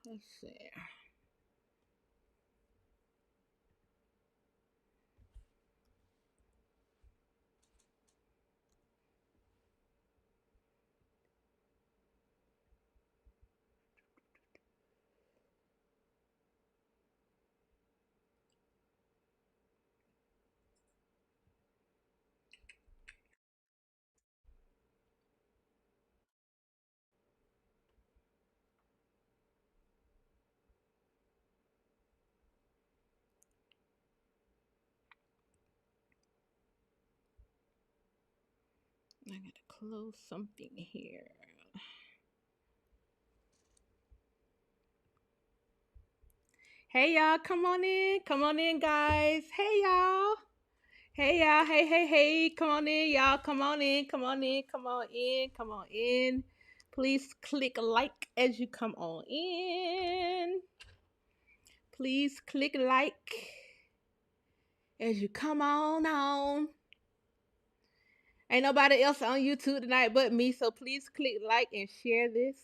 Let's see. I gotta close something here. Hey y'all, come on in. Come on in, guys. Hey y'all. Hey y'all. Hey, hey, hey. Come on in, y'all. Come on in. Come on in. Come on in. Come on in. Please click like as you come on in. Please click like as you come on. Ain't nobody else on YouTube tonight but me, so please click like and share this.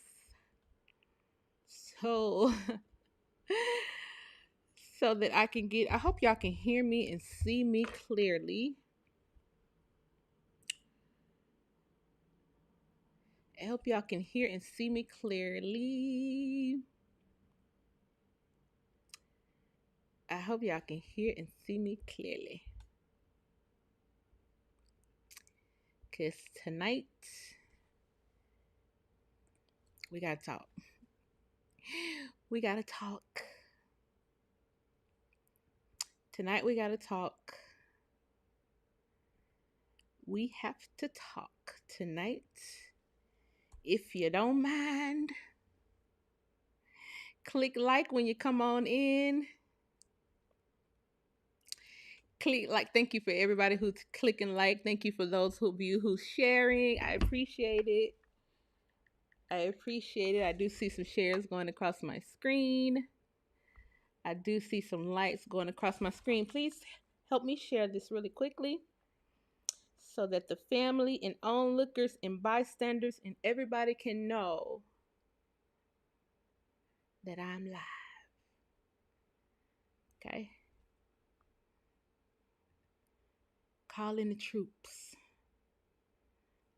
So so that I hope y'all can hear me and see me clearly. I hope y'all can hear and see me clearly. I hope y'all can hear and see me clearly. Cause tonight we gotta talk. We gotta talk. Tonight we gotta talk. We have to talk tonight. If you don't mind, click like when you come on in. Click like. Thank you for everybody who's clicking like. Thank you for those of you who's sharing. I appreciate it. I appreciate it. I do see some shares going across my screen. I do see some lights going across my screen. Please help me share this really quickly so that the family and onlookers and bystanders and everybody can know that I'm live. Okay? Call in the troops.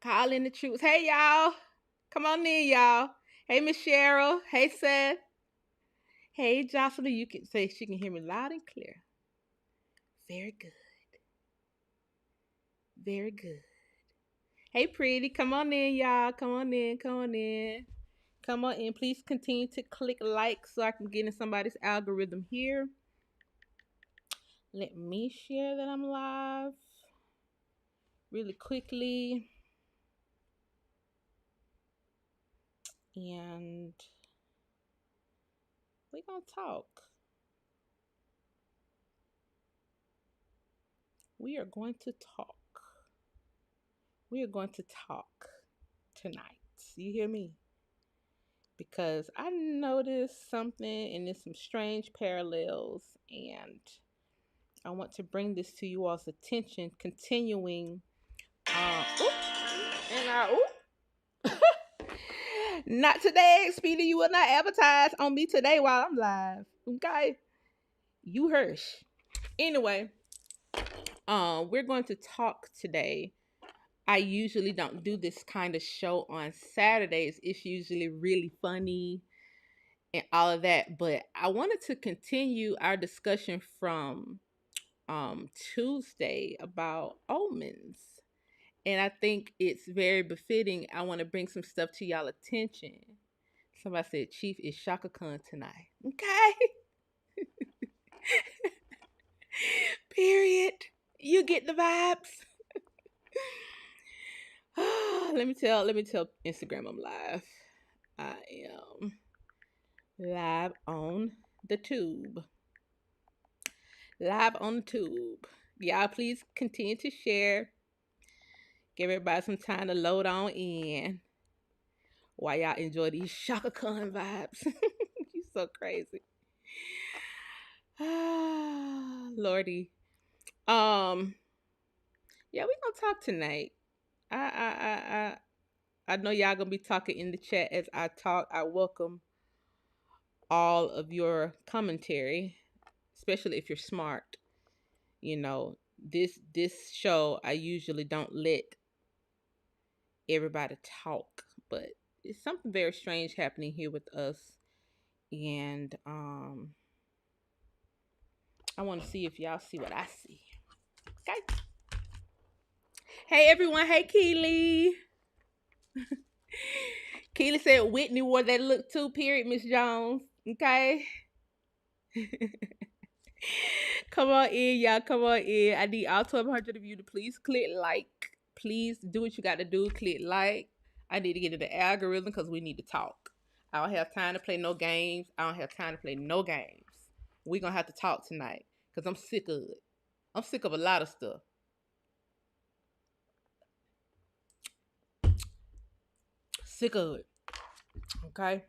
Call in the troops. Hey, y'all. Come on in, y'all. Hey, Miss Cheryl. Hey, Seth. Hey, Jocelyn. You can say she can hear me loud and clear. Very good. Very good. Hey, pretty. Come on in, y'all. Come on in. Come on in. Come on in. Please continue to click like so I can get in somebody's algorithm here. Let me share that I'm live really quickly. And we're going to talk. We are going to talk. We are going to talk tonight. You hear me? Because I noticed something and there's some strange parallels, and I want to bring this to you all's attention, continuing. Oop, and not today, Speedy. You will not advertise on me today while I'm live. Okay, you hush. Anyway, we're going to talk today. I usually don't do this kind of show on Saturdays. It's usually really funny and all of that. But I wanted to continue our discussion from Tuesday about omens. And I think it's very befitting. I want to bring some stuff to y'all attention. Somebody said Chief is Shaka Khan tonight. Okay. Period. You get the vibes. let me tell Instagram I'm live. I am live on the tube. Live on the tube. Y'all please continue to share. Give everybody some time to load on in while y'all enjoy these Shaka Khan vibes. You so crazy. Lordy. Um, yeah, we gonna talk tonight. I know y'all gonna be talking in the chat as I talk. I welcome all of your commentary, especially if you're smart. You know, this show I usually don't let everybody talk, but it's something very strange happening here with us, and I want to see if y'all see what I see. Okay. Hey everyone. Hey Keely. Keely said Whitney wore that look too. Period, Miss Jones. Okay. Come on in, y'all. Come on in. I need all 1,200 of you to please click like. Please do what you got to do. Click like. I need to get in the algorithm because we need to talk. I don't have time to play no games. I don't have time to play no games. We're going to have to talk tonight because I'm sick of it. I'm sick of a lot of stuff. Sick of it. Okay.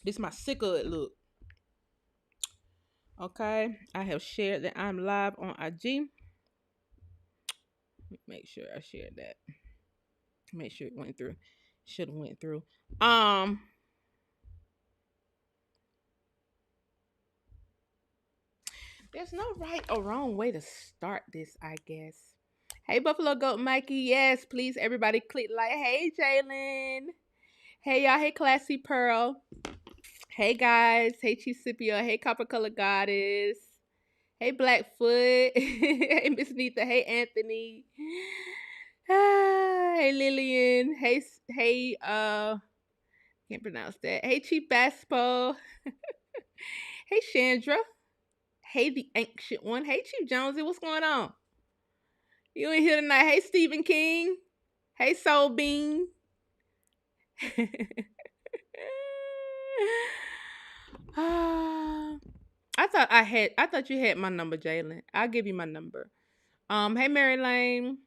This is my sick of it look. Okay. I have shared that I'm live on IG. Make sure I shared that. Make sure it went through. Should have went through. There's no right or wrong way to start this, I guess. Hey, Buffalo Goat Mikey. Yes, please, everybody click like. Hey, Jalen. Hey, y'all. Hey, Classy Pearl. Hey, guys. Hey, Chief Scipio. Hey, Copper Color Goddess. Hey, Blackfoot. Hey, Miss Nita. Hey, Anthony. Hey, Lillian. Hey, can't pronounce that. Hey, Chief Baspo. Hey, Chandra. Hey, the ancient one. Hey, Chief Jonesy. What's going on? You in here tonight? Hey, Stephen King. Hey, Soul Bean. I thought you had my number, Jalen. I'll give you my number. Hey Mary Lane.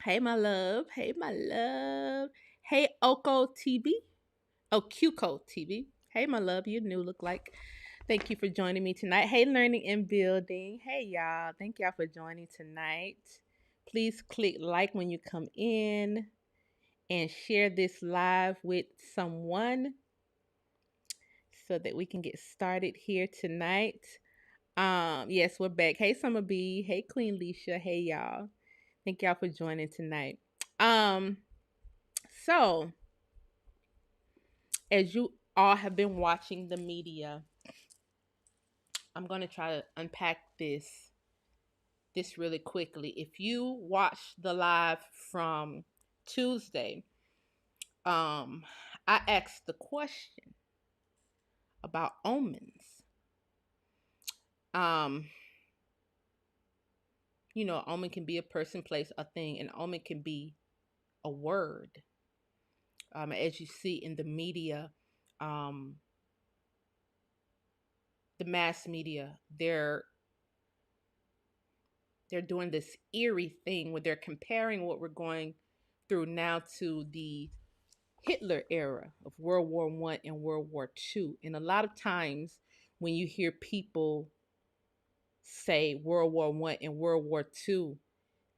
Hey my love. Hey my love. Hey Oko TB. Oh Qco TB. Hey my love, you new look like. Thank you for joining me tonight. Hey Learning and Building. Hey y'all. Thank y'all for joining tonight. Please click like when you come in and share this live with someone so that we can get started here tonight. Yes, we're back. Hey Summer B. Hey Queen Leisha. Hey y'all. Thank y'all for joining tonight. Um, so as you all have been watching the media, I'm gonna try to unpack this really quickly. If you watched the live from Tuesday, I asked the question about omens. Um, omen can be a person, place, a thing, and omen can be a word. As you see in the media, um, the mass media, they're doing this eerie thing where they're comparing what we're going through now to the Hitler era of World War One and World War Two. And a lot of times when you hear people say World War One and World War Two,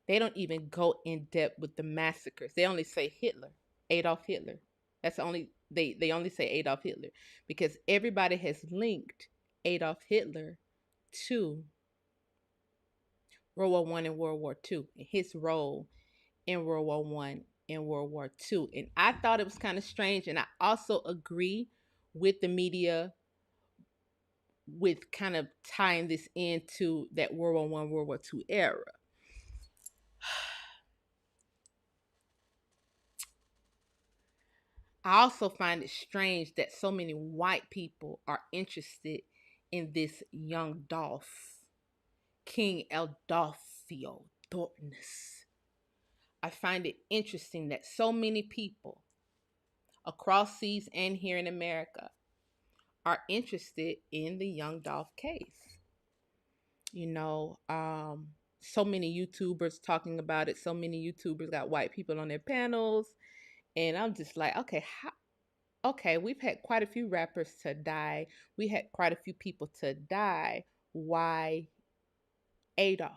they don't even go in depth with the massacres. They only say Hitler, Adolf Hitler. That's only they only say Adolf Hitler because everybody has linked Adolf Hitler to World War One and World War Two, and his role in World War One and World War Two. And I thought it was kind of strange, and I also agree with the media with kind of tying this into that World War One, World War Two era. I also find it strange that so many white people are interested in this young Dolph, King Adolphio Thorntonus. I find it interesting that so many people across seas and here in America are interested in the young Dolph case. So many YouTubers talking about it. So many YouTubers got white people on their panels. And I'm just like, okay, we've had quite a few rappers to die. We had quite a few people to die. Why Adolf?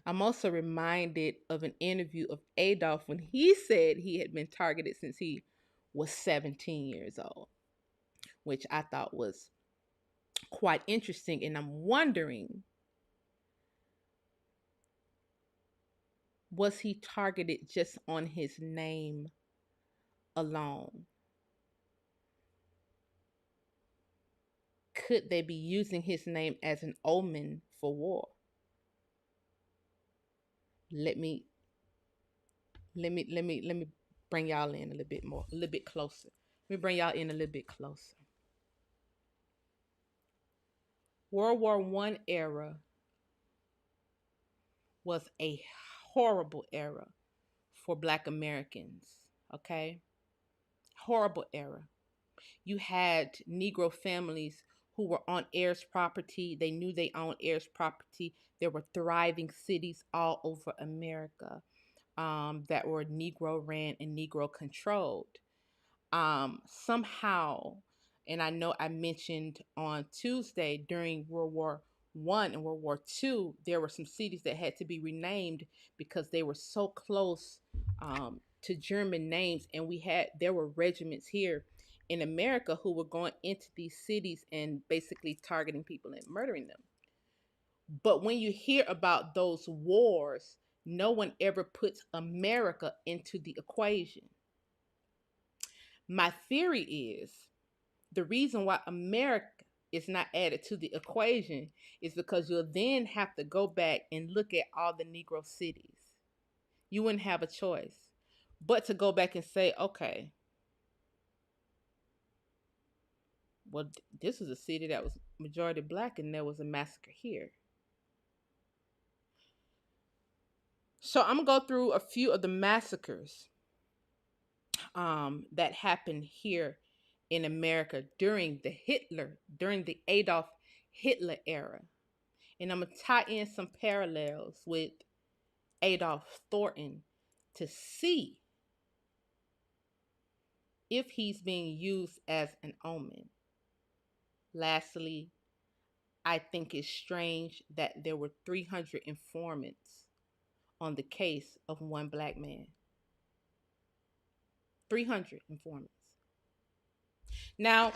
I'm also reminded of an interview of Adolf when he said he had been targeted since he was 17 years old. which I thought was quite interesting. And I'm wondering, was he targeted just on his name alone? Could they be using his name as an omen for war? Let me let me bring y'all in a little bit more, a little bit closer. Let me bring y'all in a little bit closer. World War One era was a horrible era for Black Americans. Okay, horrible era. You had Negro families who were on heirs property. They knew they owned heirs property. There were thriving cities all over America that were Negro ran and Negro controlled. Somehow, and I know I mentioned on Tuesday during World War One and World War Two, there were some cities that had to be renamed because they were so close to German names, and there were regiments here in America who were going into these cities and basically targeting people and murdering them. But when you hear about those wars, no one ever puts America into the equation. My theory is the reason why America is not added to the equation is because you'll then have to go back and look at all the Negro cities. You wouldn't have a choice but to go back and say, okay, well, this was a city that was majority Black and there was a massacre here. So I'm going to go through a few of the massacres that happened here in America during the Adolf Hitler era. And I'm going to tie in some parallels with Adolf Thornton to see if he's being used as an omen. Lastly, I think it's strange that there were 300 informants on the case of one Black man. 300 informants. Now,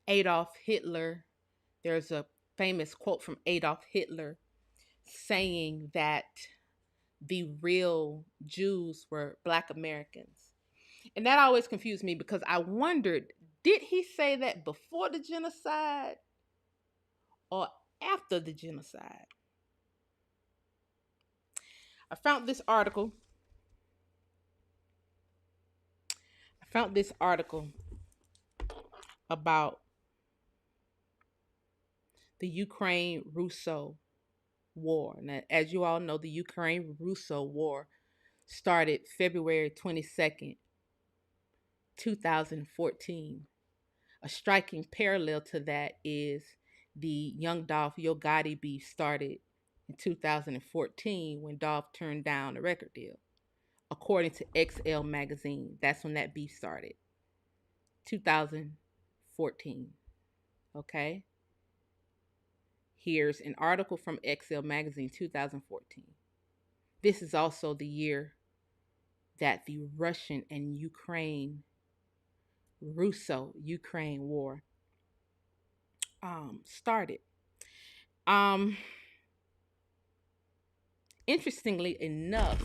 Adolf Hitler, there's a famous quote from Adolf Hitler saying that the real Jews were Black Americans. And that always confused me because I wondered, did he say that before the genocide or after the genocide? I found this article. About the Ukraine-Russo war. Now, as you all know, the Ukraine-Russo war started February 22nd, 2014. A striking parallel to that is the Young Dolph Yo Gotti beef started in 2014 when Dolph turned down a record deal. According to XL magazine, that's when that beef started. 2014. Okay? Here's an article from XL magazine, 2014. This is also the year that the Russian and Russo-Ukraine war started. Interestingly enough,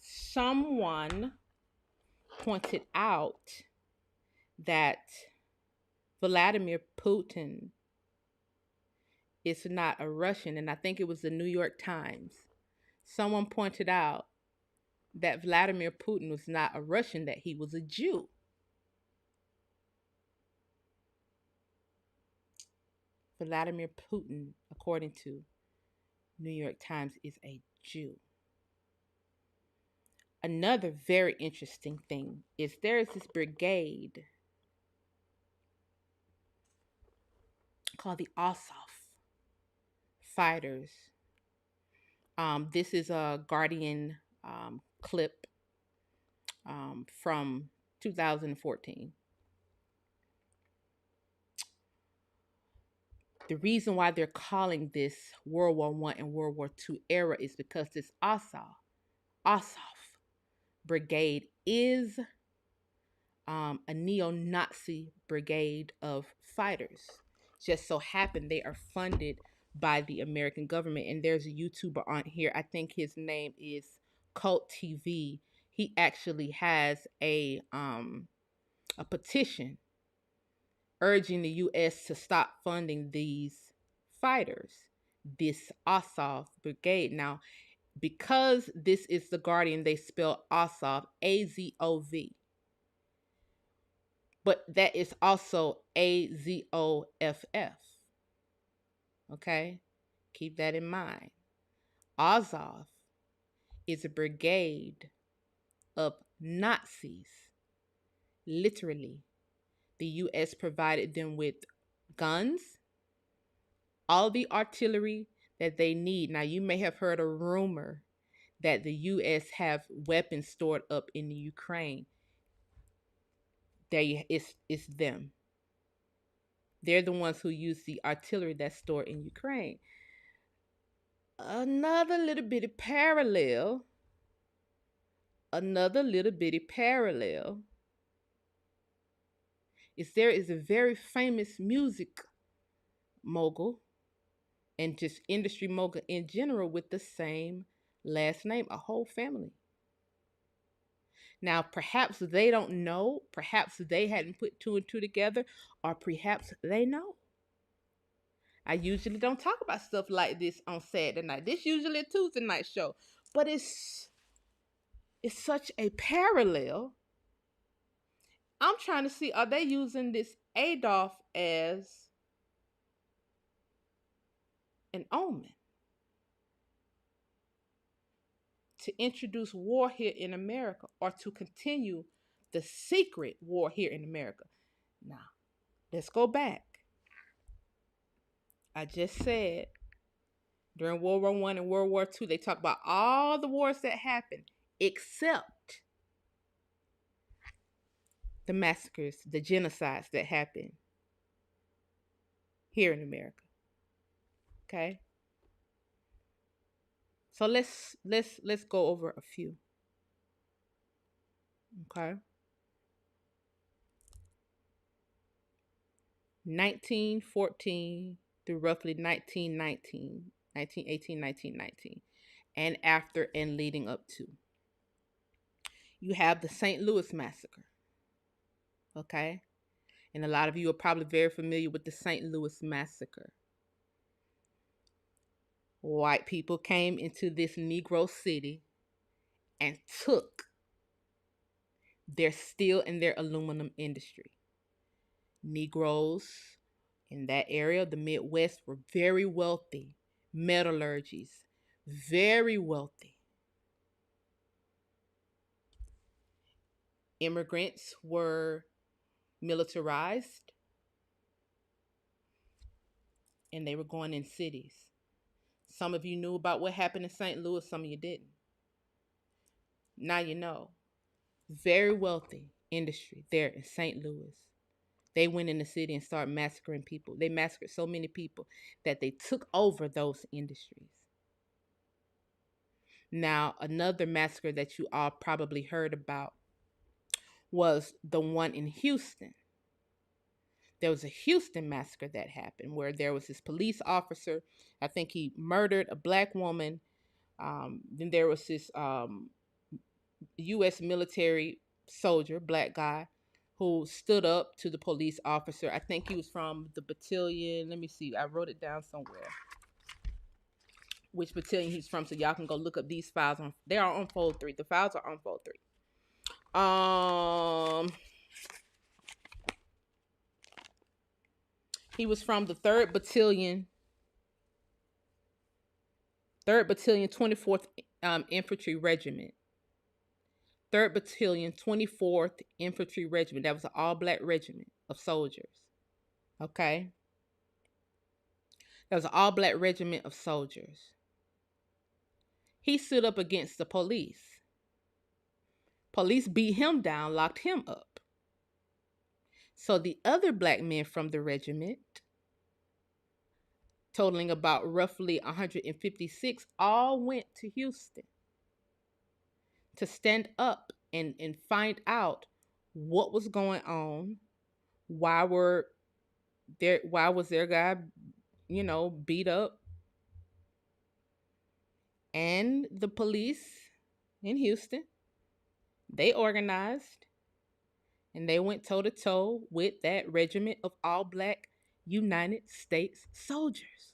someone pointed out that Vladimir Putin is not a Russian, and I think it was the New York Times. Someone pointed out that Vladimir Putin was not a Russian, that he was a Jew. Vladimir Putin, according to New York Times, is a Jew. Another very interesting thing is there is this brigade called the Azov fighters. This is a Guardian clip from 2014. The reason why they're calling this World War One and World War Two era is because this Asaf brigade is a neo-Nazi brigade of fighters. Just so happen they are funded by the American government. And there's a YouTuber on here. I think his name is Cult TV. He actually has a petition urging the U.S. to stop funding these fighters, this Azov brigade. Now, because this is the Guardian, they spell Azov Azov, but that is also Azoff. Okay, keep that in mind. Azov is a brigade of Nazis. Literally, the U.S. provided them with guns, all the artillery that they need. Now, you may have heard a rumor that the U.S. have weapons stored up in the Ukraine. It's them. They're the ones who use the artillery that's stored in Ukraine. Another little bitty parallel. Another little bitty parallel is there is a very famous music mogul and just industry mogul in general with the same last name, a whole family. Now, perhaps they don't know, perhaps they hadn't put two and two together, or perhaps they know. I usually don't talk about stuff like this on Saturday night. This usually a Tuesday night show, but it's such a parallel. I'm trying to see, are they using this Adolf as an omen to introduce war here in America or to continue the secret war here in America? Now, let's go back. I just said during World War One and World War Two, they talk about all the wars that happened except the massacres, the genocides that happened here in America. Okay? So let's go over a few. Okay? 1914 through roughly 1919, 1918, 1919, and after and leading up to. You have the St. Louis Massacre. Okay? And a lot of you are probably very familiar with the St. Louis Massacre. White people came into this Negro city and took their steel and their aluminum industry. Negroes in that area, the Midwest, were very wealthy. Metallurgies, very wealthy. Immigrants were militarized and they were going in cities. Some of you knew about what happened in St. Louis, some of you didn't. Now you know. Very wealthy industry there in St. Louis. They went in the city and started massacring people. They massacred so many people that they took over those industries. Now, another massacre that you all probably heard about was the one in Houston. There was a Houston massacre that happened where there was this police officer. I think he murdered a black woman. Then there was this U.S. military soldier, black guy, who stood up to the police officer. I think he was from the battalion. Let me see. I wrote it down somewhere. Which battalion he's from, so y'all can go look up these files. They are on fold 3. The files are on fold 3. He was from the 3rd Battalion, 24th Infantry Regiment. 3rd Battalion, 24th Infantry Regiment. That was an all-black regiment of soldiers. Okay? That was an all-black regiment of soldiers. He stood up against the police. Police beat him down, locked him up. So the other black men from the regiment totaling about roughly 156, all went to Houston to stand up and find out what was going on. Why was their guy, beat up? And the police in Houston, they organized and they went toe to toe with that regiment of all black United States soldiers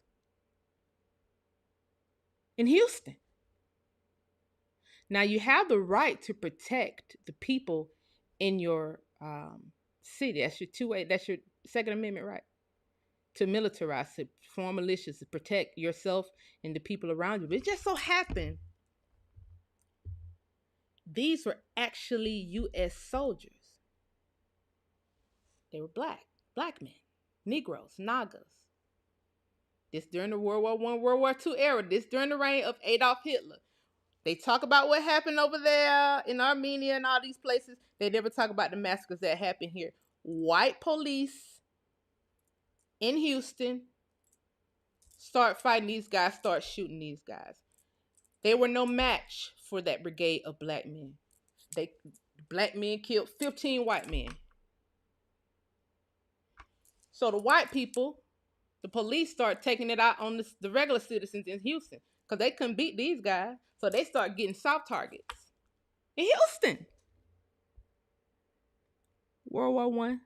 in Houston. Now you have the right to protect the people in your city. That's your two-way. That's your Second Amendment right to militarize, to form militias, to protect yourself and the people around you. But it just so happened these were actually U.S. soldiers. They were black men, Negroes, Nagas. This during the World War I, World War II era. This during the reign of Adolf Hitler. They talk about what happened over there in Armenia and all these places. They never talk about the massacres that happened here. White police in Houston start fighting these guys, start shooting these guys. They were no match for that brigade of black men. Black men killed 15 white men. So the white people, the police start taking it out on the regular citizens in Houston because they couldn't beat these guys. So they start getting soft targets in Houston. World War I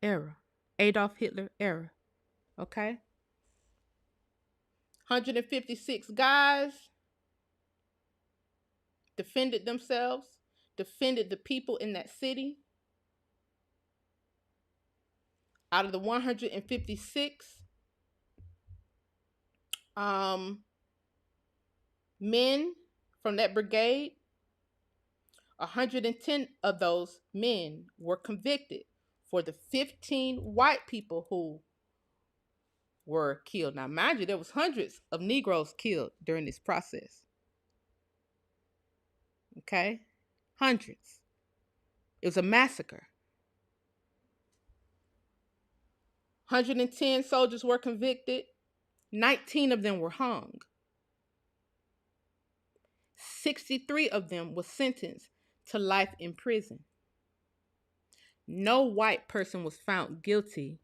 era. Adolf Hitler era. Okay? 156 guys defended themselves, defended the people in that city. Out of the 156 men from that brigade, 110 of those men were convicted for the 15 white people who were killed. Now, mind you, there was hundreds of Negroes killed during this process. Okay? Hundreds. It was a massacre. 110 soldiers were convicted. 19 of them were hung. 63 of them were sentenced to life in prison. No white person was found guilty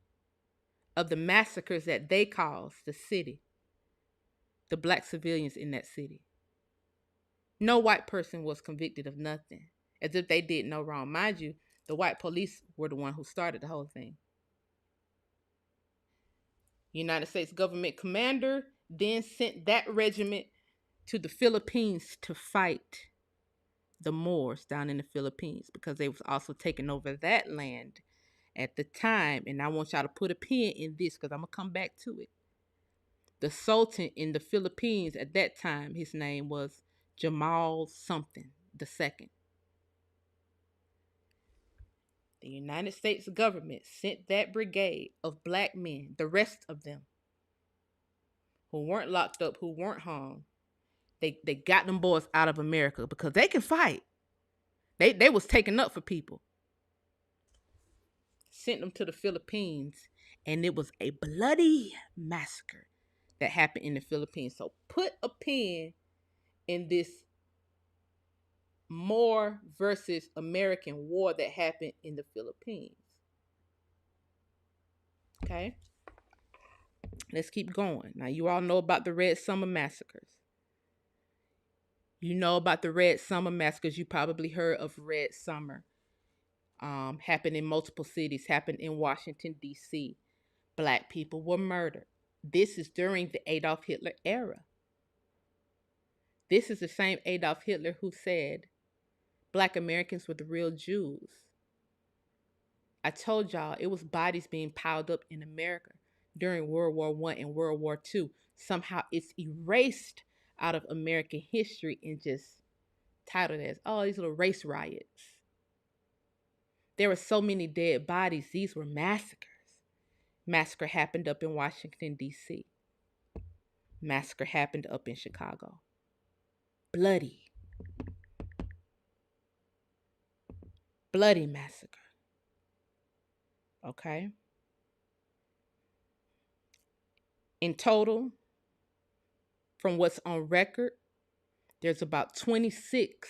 of the massacres that they caused the city, the black civilians in that city. No white person was convicted of nothing, as if they did no wrong. Mind you, the white police were the one who started the whole thing. United States government commander then sent that regiment to the Philippines to fight the Moors down in the Philippines because they was also taking over that land at the time. And I want y'all to put a pin in this because I'm going to come back to it. The Sultan in the Philippines at that time, his name was Jamal something II. The United States government sent that brigade of black men, the rest of them, who weren't locked up, who weren't hung. They got them boys out of America because they can fight. They was taking up for people. Sent them to the Philippines, and it was a bloody massacre that happened in the Philippines. So put a pin in this Moor versus American war that happened in the Philippines. Okay? Let's keep going. Now, you all know about the Red Summer Massacres. You know about the Red Summer Massacres. You probably heard of Red Summer. Happened in multiple cities. Happened in Washington, D.C. Black people were murdered. This is during the Adolf Hitler era. This is the same Adolf Hitler who said Black Americans were the real Jews. I told y'all it was bodies being piled up in America during World War I and World War II. Somehow it's erased out of American history and just titled as, oh, these little race riots. There were so many dead bodies. These were massacres. Massacre happened up in Washington, D.C. Massacre happened up in Chicago. Bloody massacre. Okay? In total, from what's on record, there's about 26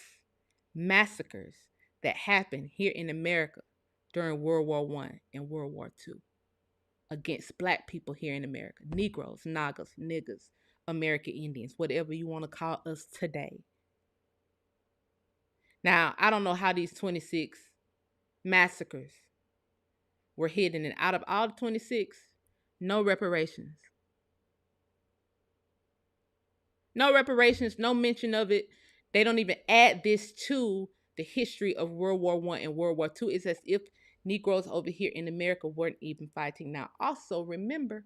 massacres that happened here in America during World War One and World War Two against black people here in America. Negroes, Nagas, niggas, American Indians, whatever you want to call us today. Now, I don't know how these 26 massacres were hidden, and out of all the 26, no reparations. No reparations, no mention of it. They don't even add this to the history of World War One and World War Two. It's as if Negroes over here in America weren't even fighting. Now, also remember,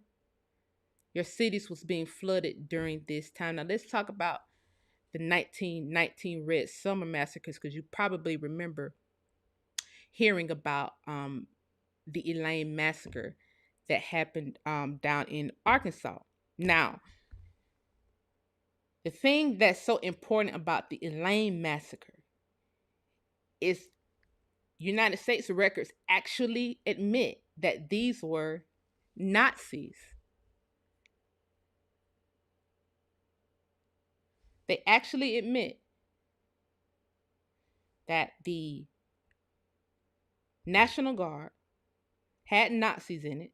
your cities was being flooded during this time. Now, let's talk about the 1919 Red Summer massacres, because you probably remember hearing about the Elaine massacre that happened down in Arkansas. Now, the thing that's so important about the Elaine massacre is United States records actually admit that these were Nazis. They actually admit that the National Guard had Nazis in it.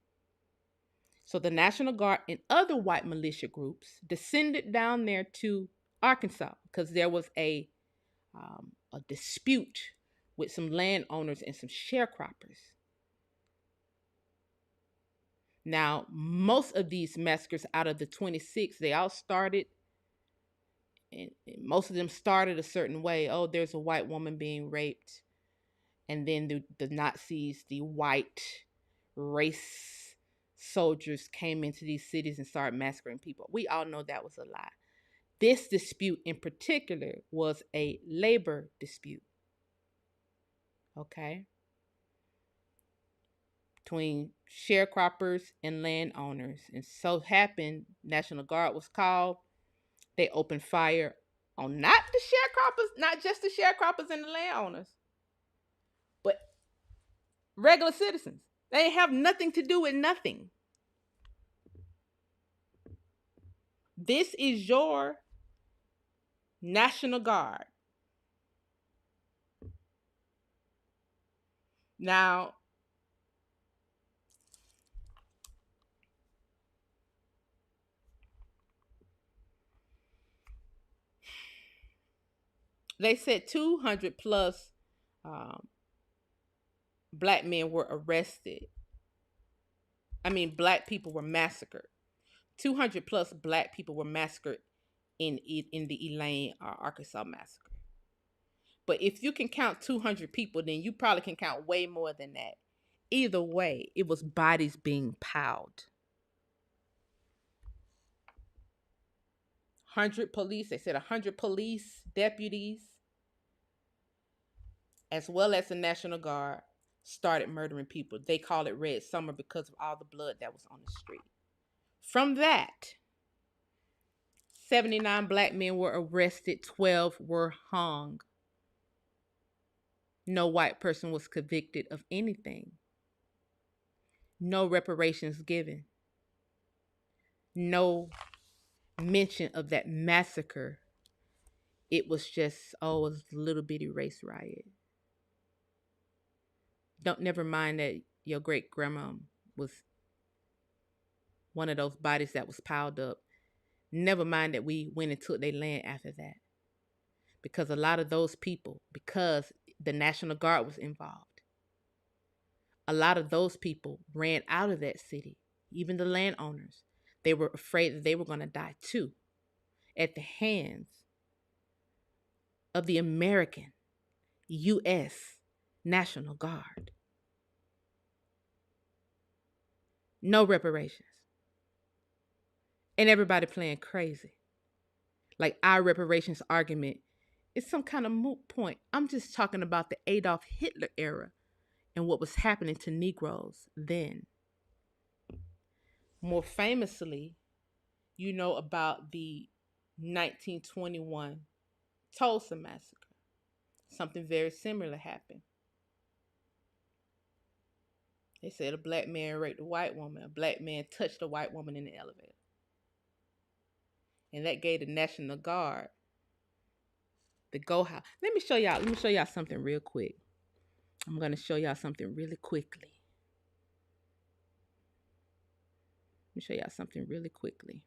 So the National Guard and other white militia groups descended down there to Arkansas because there was a dispute with some landowners and some sharecroppers. Now, most of these massacres out of the 26, they all started, and most of them started a certain way. Oh, there's a white woman being raped. And then the Nazis, the white race soldiers came into these cities and started massacring people. We all know that was a lie. This dispute in particular was a labor dispute. Okay? Between sharecroppers and landowners. And so happened, National Guard was called. They opened fire on not the sharecroppers, not just the sharecroppers and the landowners, but regular citizens. They have nothing to do with nothing. This is your National Guard. Now, they said 200 plus black men were arrested. Black people were massacred. 200 plus black people were massacred in the Elaine, Arkansas massacre. But if you can count 200 people, then you probably can count way more than that. Either way, it was bodies being piled. 100 police, they said 100 police deputies, as well as the National Guard, started murdering people. They call it Red Summer because of all the blood that was on the street. From that, 79 black men were arrested, 12 were hung. No white person was convicted of anything. No reparations given. No mention of that massacre. It was just, it was a little bitty race riot. Don't never mind that your great grandma was one of those bodies that was piled up. Never mind that we went and took their land after that. Because a lot of those people, because the National Guard was involved, a lot of those people ran out of that city. Even the landowners. They were afraid that they were going to die too at the hands of the American U.S. National Guard. No reparations. And everybody playing crazy. Like our reparations argument is some kind of moot point. I'm just talking about the Adolf Hitler era and what was happening to Negroes then. More famously, you know about the 1921 Tulsa massacre. Something very similar happened. They said a black man raped a white woman. A black man touched a white woman in the elevator. and that gave the National Guard the go how. Let me show y'all. Let me show y'all something real quick. I'm gonna show y'all something really quickly. Let me show y'all something really quickly.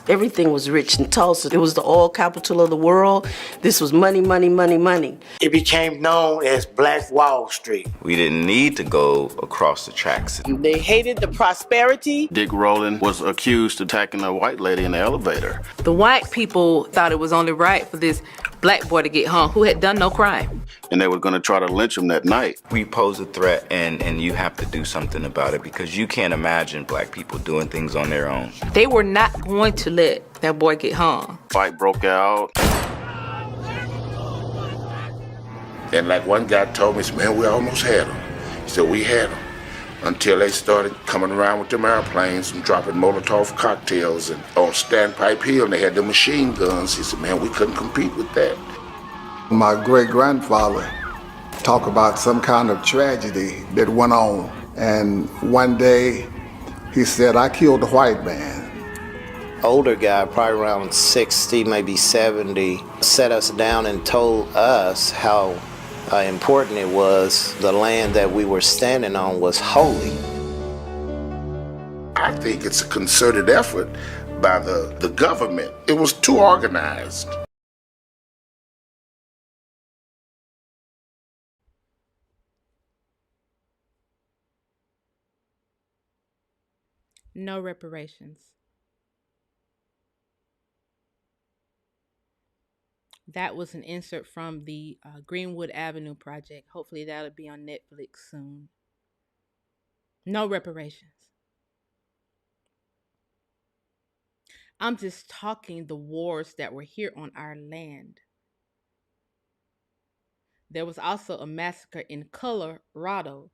Everything was rich in Tulsa. It was the oil capital of the world. This was money, money, money, money. It became known as Black Wall Street. We didn't need to go across the tracks. They hated the prosperity. Dick Rowland was accused of attacking a white lady in the elevator. The white people thought it was only right for this black boy to get hung who had done no crime. And they were going to try to lynch him that night. We pose a threat, and you have to do something about it because you can't imagine black people doing things on their own. They were not going to let that boy get hung. Fight broke out. And like one guy told me, man, we almost had him. He said, we had him. Until they started coming around with them airplanes and dropping Molotov cocktails and on Standpipe Hill, and they had the machine guns. He said, man, we couldn't compete with that. My great-grandfather talked about some kind of tragedy that went on. And one day he said, I killed a white man. Older guy, probably around 60, maybe 70, sat us down and told us how important it was. The land that we were standing on was holy. I think it's a concerted effort by the government. It was too organized. No reparations. That was an insert from the Greenwood Avenue project. Hopefully that'll be on Netflix soon. No reparations. I'm just talking the wars that were here on our land. There was also a massacre in Colorado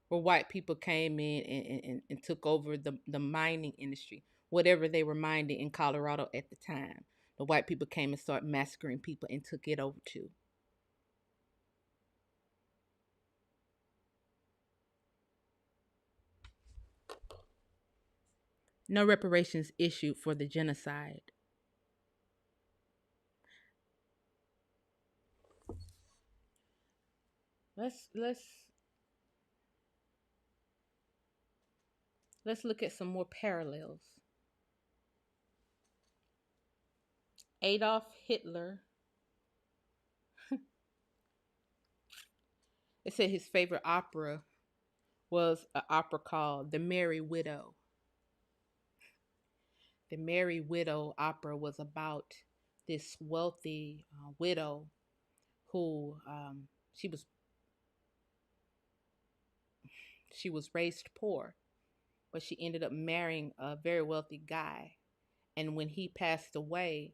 where white people came in and took over the mining industry, whatever they were mining in Colorado at the time. The white people came and started massacring people and took it over too. No reparations issued for the genocide. Let's look at some more parallels. Adolf Hitler. It said his favorite opera was an opera called The Merry Widow. The Merry Widow opera was about this wealthy widow who she was raised poor, but she ended up marrying a very wealthy guy. And when he passed away,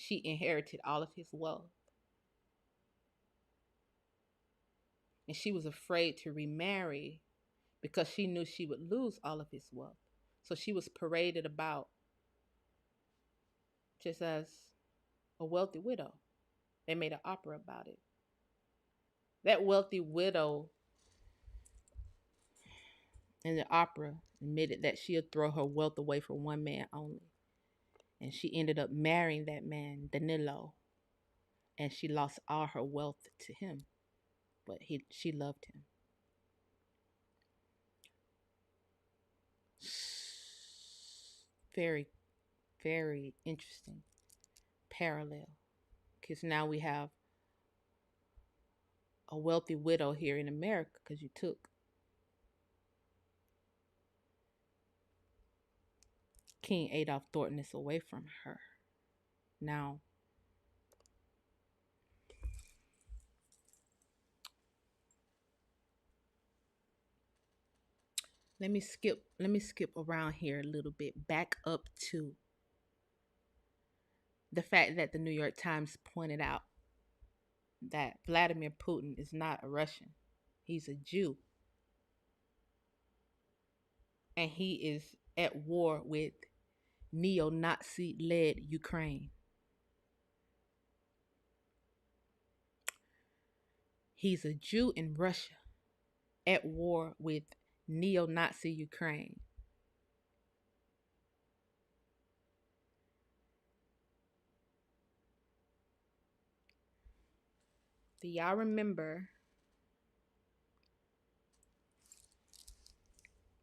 she inherited all of his wealth. And she was afraid to remarry because she knew she would lose all of his wealth. So she was paraded about just as a wealthy widow. They made an opera about it. That wealthy widow in the opera admitted that she'll throw her wealth away for one man only. And she ended up marrying that man, Danilo. And she lost all her wealth to him. But she loved him. Very, very interesting parallel. Because now we have a wealthy widow here in America because you took King Adolf Thornton away from her. Now, let me skip around here a little bit, back up to the fact that the New York Times pointed out that Vladimir Putin is not a Russian. He's a Jew. And he is at war with neo-Nazi-led Ukraine. He's a Jew in Russia at war with neo-Nazi Ukraine. Do y'all remember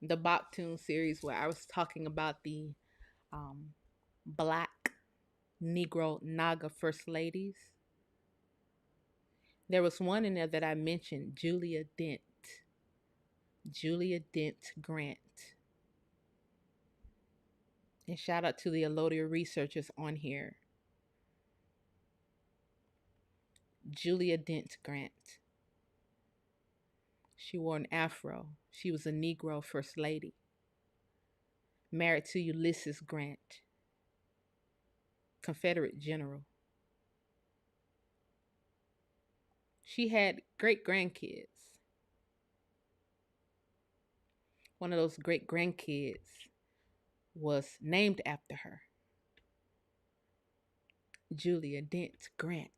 the Boptune series where I was talking about the black Negro Naga First Ladies? There was one in there that I mentioned, Julia Dent Grant. And shout out to the Elodia researchers on here. Julia Dent Grant. She wore an afro. She was a Negro First Lady. Married to Ulysses Grant, Confederate General. She had great grandkids. One of those great grandkids was named after her, Julia Dent Grant,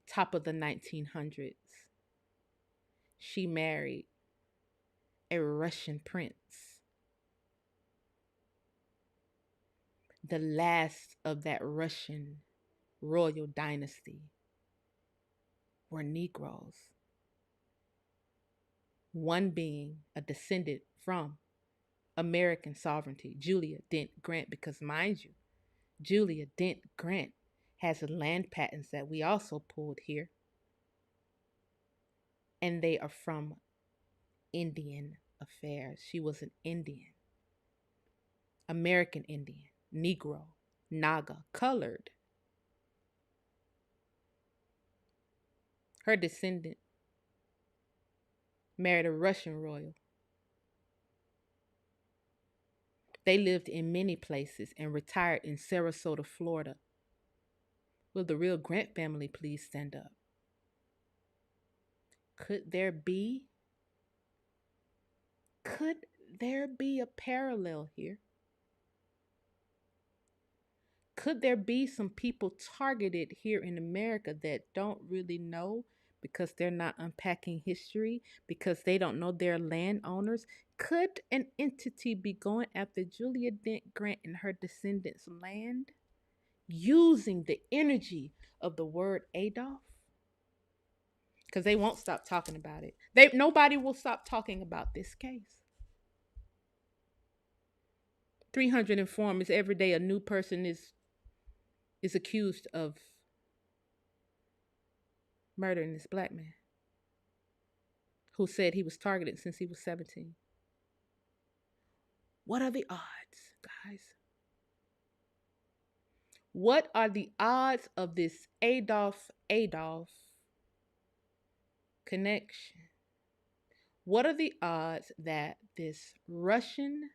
top of the 1900s. She married a Russian prince, the last of that Russian royal dynasty were Negroes, one being a descendant from American sovereignty, Julia Dent Grant, because mind you, Julia Dent Grant has land patents that we also pulled here, and they are from Indian affairs. She was an Indian, American Indian, Negro, Naga, colored. Her descendant married a Russian royal. They lived in many places and retired in Sarasota, Florida. Will the real Grant family please stand up? Could there be a parallel here? Could there be some people targeted here in America that don't really know because they're not unpacking history, because they don't know their landowners? Could an entity be going after Julia Dent Grant and her descendants' land using the energy of the word Adolf? Because they won't stop talking about it. Nobody will stop talking about this case. 300 informers every day. A new person is accused of murdering this black man who said he was targeted since he was 17. What are the odds, guys? What are the odds of this Adolf connection? What are the odds that this Russian,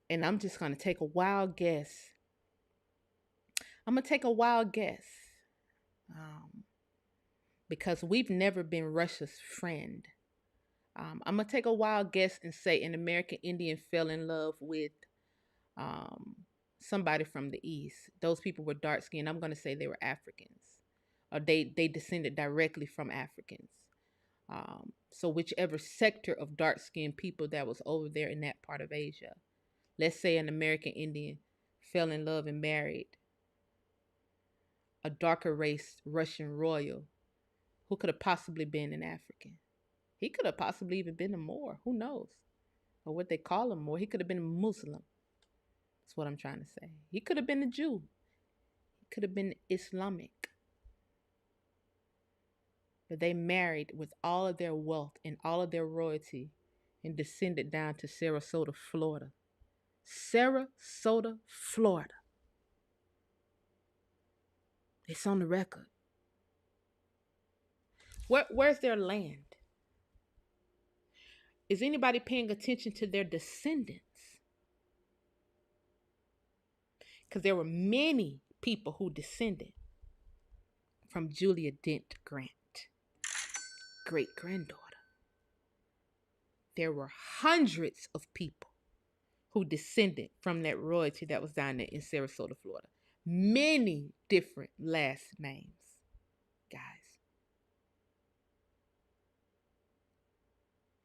and I'm just going to take a wild guess. Because we've never been Russia's friend. I'm going to take a wild guess and say an American Indian fell in love with somebody from the East. Those people were dark skinned. I'm going to say they were Africans, or they descended directly from Africans. So whichever sector of dark skinned people that was over there in that part of Asia, let's say an American Indian fell in love and married a darker race Russian royal who could have possibly been an African. He could have possibly even been a Moor. Who knows? Or what they call him Moor. He could have been a Muslim. That's what I'm trying to say. He could have been a Jew. He could have been Islamic. But they married with all of their wealth and all of their royalty and descended down to Sarasota, Florida. Sarasota, Florida. It's on the record. Where's their land? Is anybody paying attention to their descendants? Because there were many people who descended from Julia Dent Grant, great-granddaughter. There were hundreds of people who descended from that royalty that was down there in Sarasota, Florida. Many different last names, guys.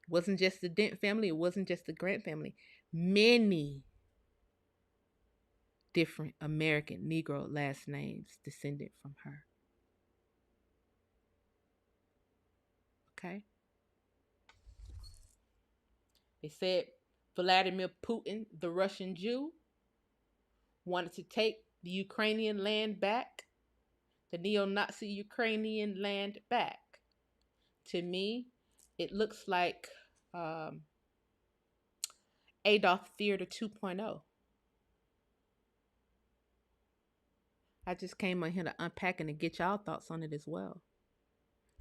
It wasn't just the Dent family. It wasn't just the Grant family. Many different American Negro last names descended from her. Okay. They said Vladimir Putin, the Russian Jew, wanted to take the Ukrainian land back, the neo-Nazi Ukrainian land back. To me, it looks like Adolf Theater 2.0. I just came on here to unpack and to get y'all thoughts on it as well,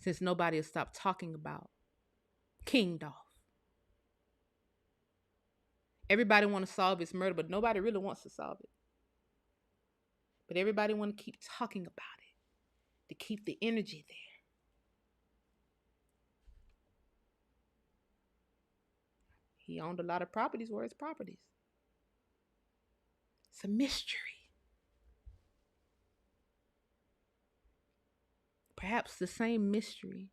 since nobody has stopped talking about King Dolph. Everybody want to solve his murder, but nobody really wants to solve it. But everybody want to keep talking about it, to keep the energy there. He owned a lot of properties. Where his properties? It's a mystery. Perhaps the same mystery.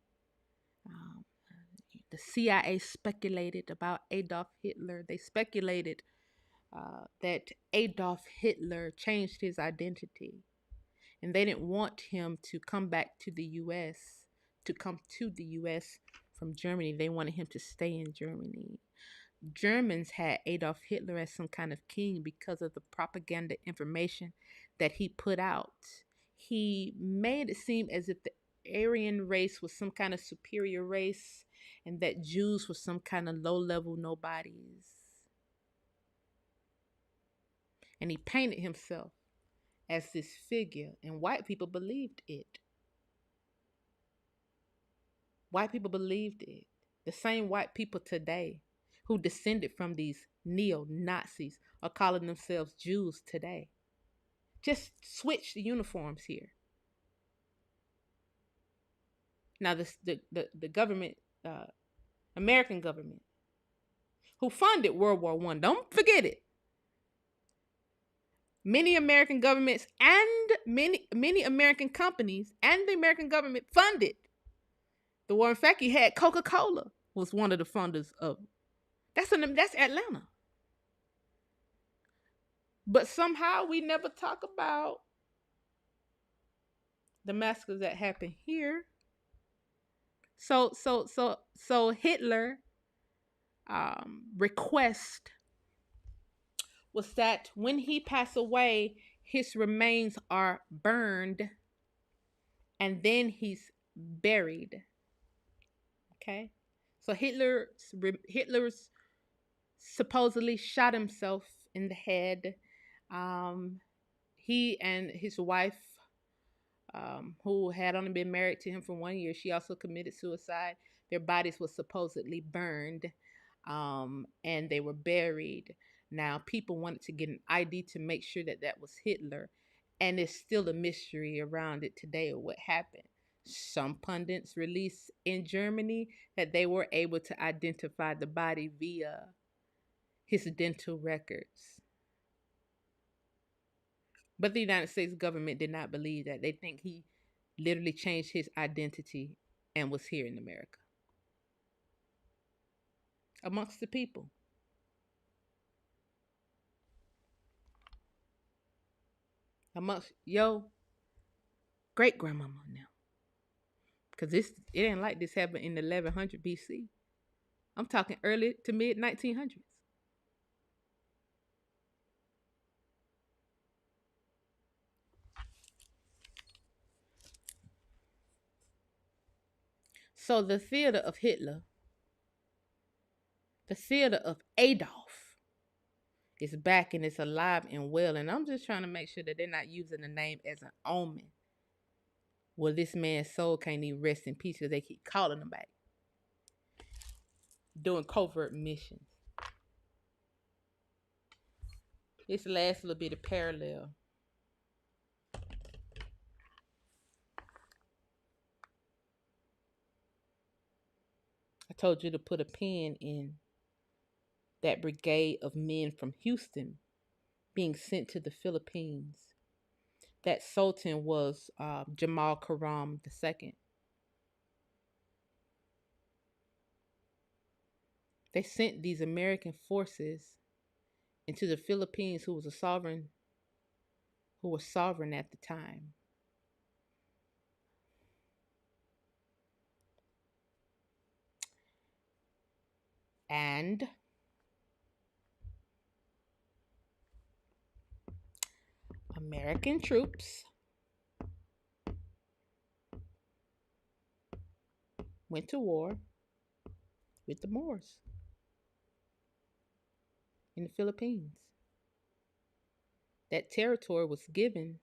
The CIA speculated about Adolf Hitler. They speculated that Adolf Hitler changed his identity, and they didn't want him to come back to the U.S., to come to the U.S. from Germany. They wanted him to stay in Germany. Germans had Adolf Hitler as some kind of king because of the propaganda information that he put out. He made it seem as if the Aryan race was some kind of superior race and that Jews were some kind of low-level nobodies. And he painted himself as this figure, and white people believed it. White people believed it. The same white people today who descended from these neo-Nazis are calling themselves Jews today. Just switch the uniforms here. Now, the government, American government, who funded World War I, don't forget it. Many American governments and many American companies and the American government funded the war. In fact, you had Coca-Cola was one of the funders of. That's Atlanta. But somehow we never talk about the massacres that happened here. So Hitler request was that when he passed away, his remains are burned and then he's buried. Okay, so Hitler's supposedly shot himself in the head. He and his wife, who had only been married to him for 1 year, she also committed suicide. Their bodies were supposedly burned, and they were buried. Now, people wanted to get an ID to make sure that that was Hitler, and it's still a mystery around it today of what happened. Some pundits released in Germany that they were able to identify the body via his dental records. But the United States government did not believe that. They think he literally changed his identity and was here in America amongst the people. Amongst yo great grandmama now. Because it ain't like this happened in 1100 BC. I'm talking early to mid 1900s. So the theater of Hitler, the theater of Adolf, is back and it's alive and well. And I'm just trying to make sure that they're not using the name as an omen. Well, this man's soul can't even rest in peace because they keep calling him back. Doing covert missions. This last little bit of parallel. I told you to put a pin in that brigade of men from Houston being sent to the Philippines. That Sultan was Jamal Karam II. They sent these American forces into the Philippines, who were sovereign at the time. And American troops went to war with the Moors in the Philippines. That territory was given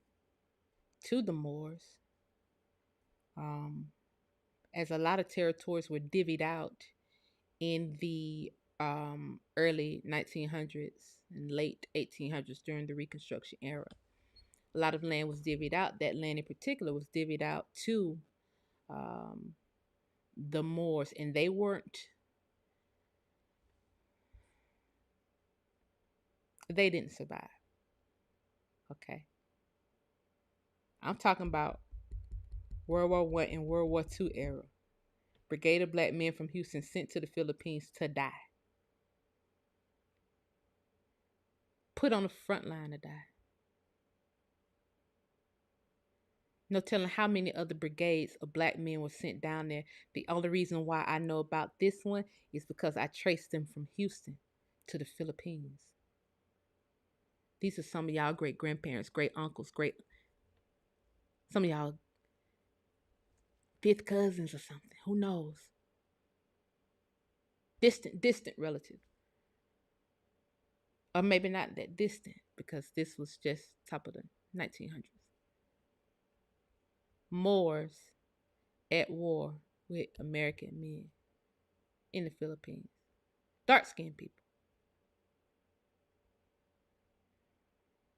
to the Moors, as a lot of territories were divvied out in the early 1900s and late 1800s during the Reconstruction era. A lot of land was divvied out. That land in particular was divvied out to the Moors, and they didn't survive. Okay. I'm talking about World War I and World War II era. Brigade of black men from Houston sent to the Philippines to die. Put on the front line to die. No telling how many other brigades of black men were sent down there. The only reason why I know about this one is because I traced them from Houston to the Philippines. These are some of y'all great grandparents, great uncles, some of y'all fifth cousins or something. Who knows? Distant relatives. Or maybe not that distant, because this was just top of the 1900s. Moors at war with American men in the Philippines. Dark-skinned people.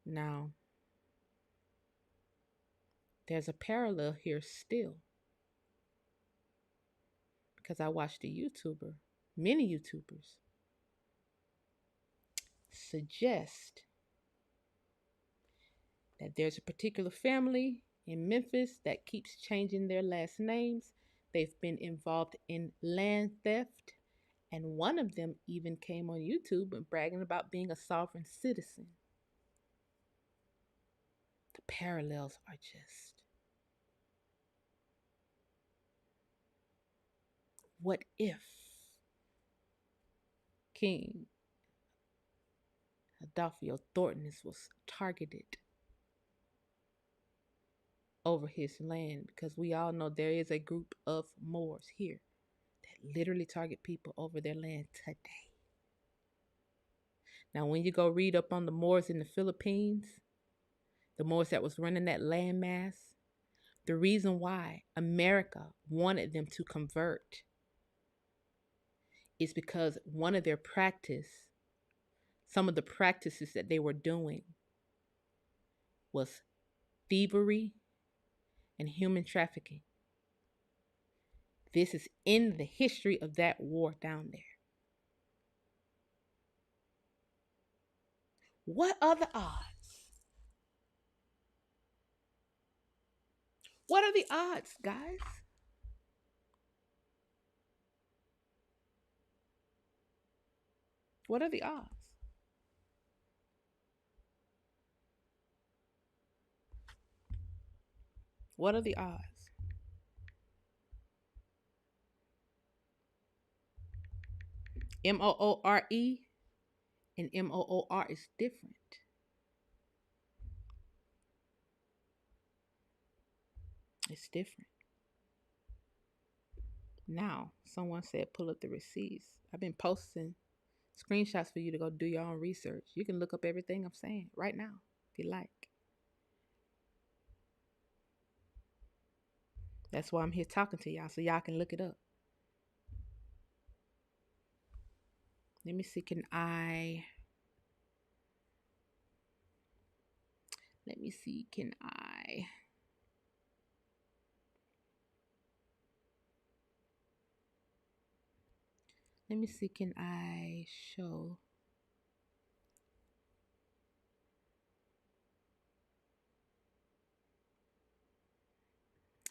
Now, there's a parallel here still, because I watched many YouTubers suggest that there's a particular family in Memphis that keeps changing their last names. They've been involved in land theft, and one of them even came on YouTube and bragging about being a sovereign citizen. The parallels are just... What if King Adolf Thornton was targeted over his land? Because we all know there is a group of Moors here that literally target people over their land today. Now, when you go read up on the Moors in the Philippines, the Moors that was running that landmass, the reason why America wanted them to convert is because some of the practices that they were doing was thievery and human trafficking. This is in the history of that war down there. What are the odds? What are the odds, guys? What are the odds? What are the odds? Moore and MOOR is different. It's different. Now, someone said pull up the receipts. I've been posting screenshots for you to go do your own research. You can look up everything I'm saying right now if you like. That's why I'm here talking to y'all, so y'all can look it up. Let me see, can I show?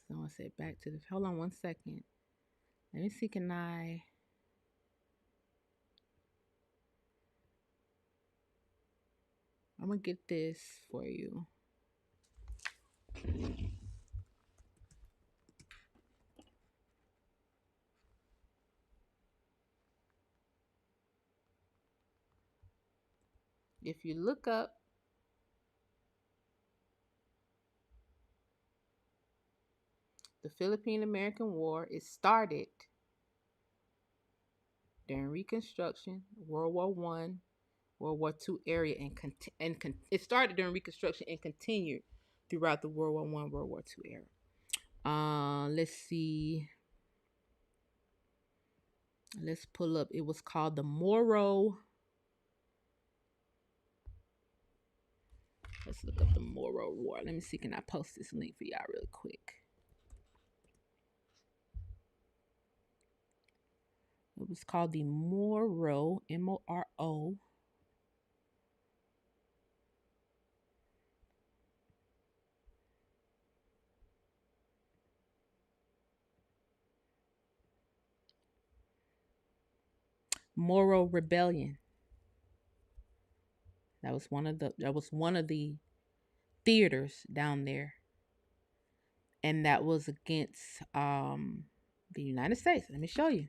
Someone said back to the, hold on one second. Let me see, I'm gonna get this for you. If you look up the Philippine-American War, it started during Reconstruction, World War One, World War Two area, and it started during Reconstruction and continued throughout the World War One, World War Two era. Let's see. Let's pull up. It was called the Moro. Let's look up the Moro War. Let me see. Can I post this link for y'all real quick? It was called the Moro, M-O-R-O. Moro Rebellion. That was one of the theaters down there, and that was against the United States. Let me show you.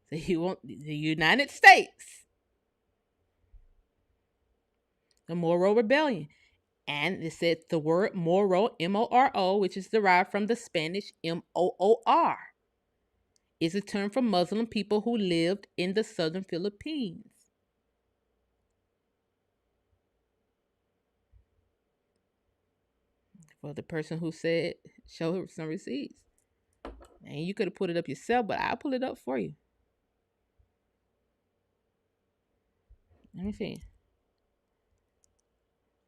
So you want the United States, the Moro Rebellion, and it said the word Moro, M-O-R-O, which is derived from the Spanish M-O-O-R, is a term for Muslim people who lived in the southern Philippines. For the person who said, show some receipts. And you could have put it up yourself, but I'll pull it up for you. Let me see.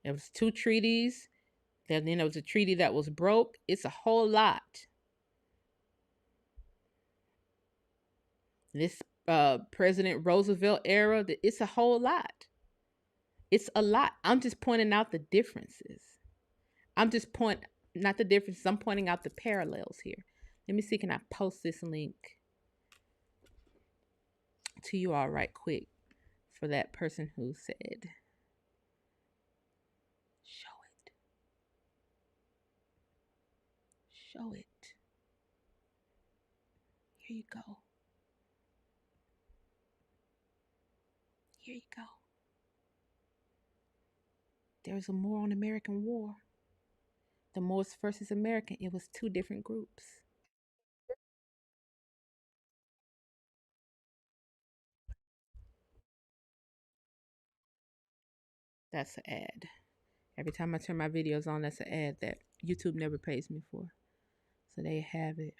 There was 2 treaties. Then there was a treaty that was broke. It's a whole lot. This President Roosevelt era, it's a whole lot. It's a lot. I'm just pointing out the differences. Not the differences. I'm pointing out the parallels here. Let me see. Can I post this link to you all right quick for that person who said, show it. Show it. Here you go. Here you go. There was a Moor on American War. The Moors versus American. It was 2 different groups. That's an ad. Every time I turn my videos on, that's an ad that YouTube never pays me for. So there you have it.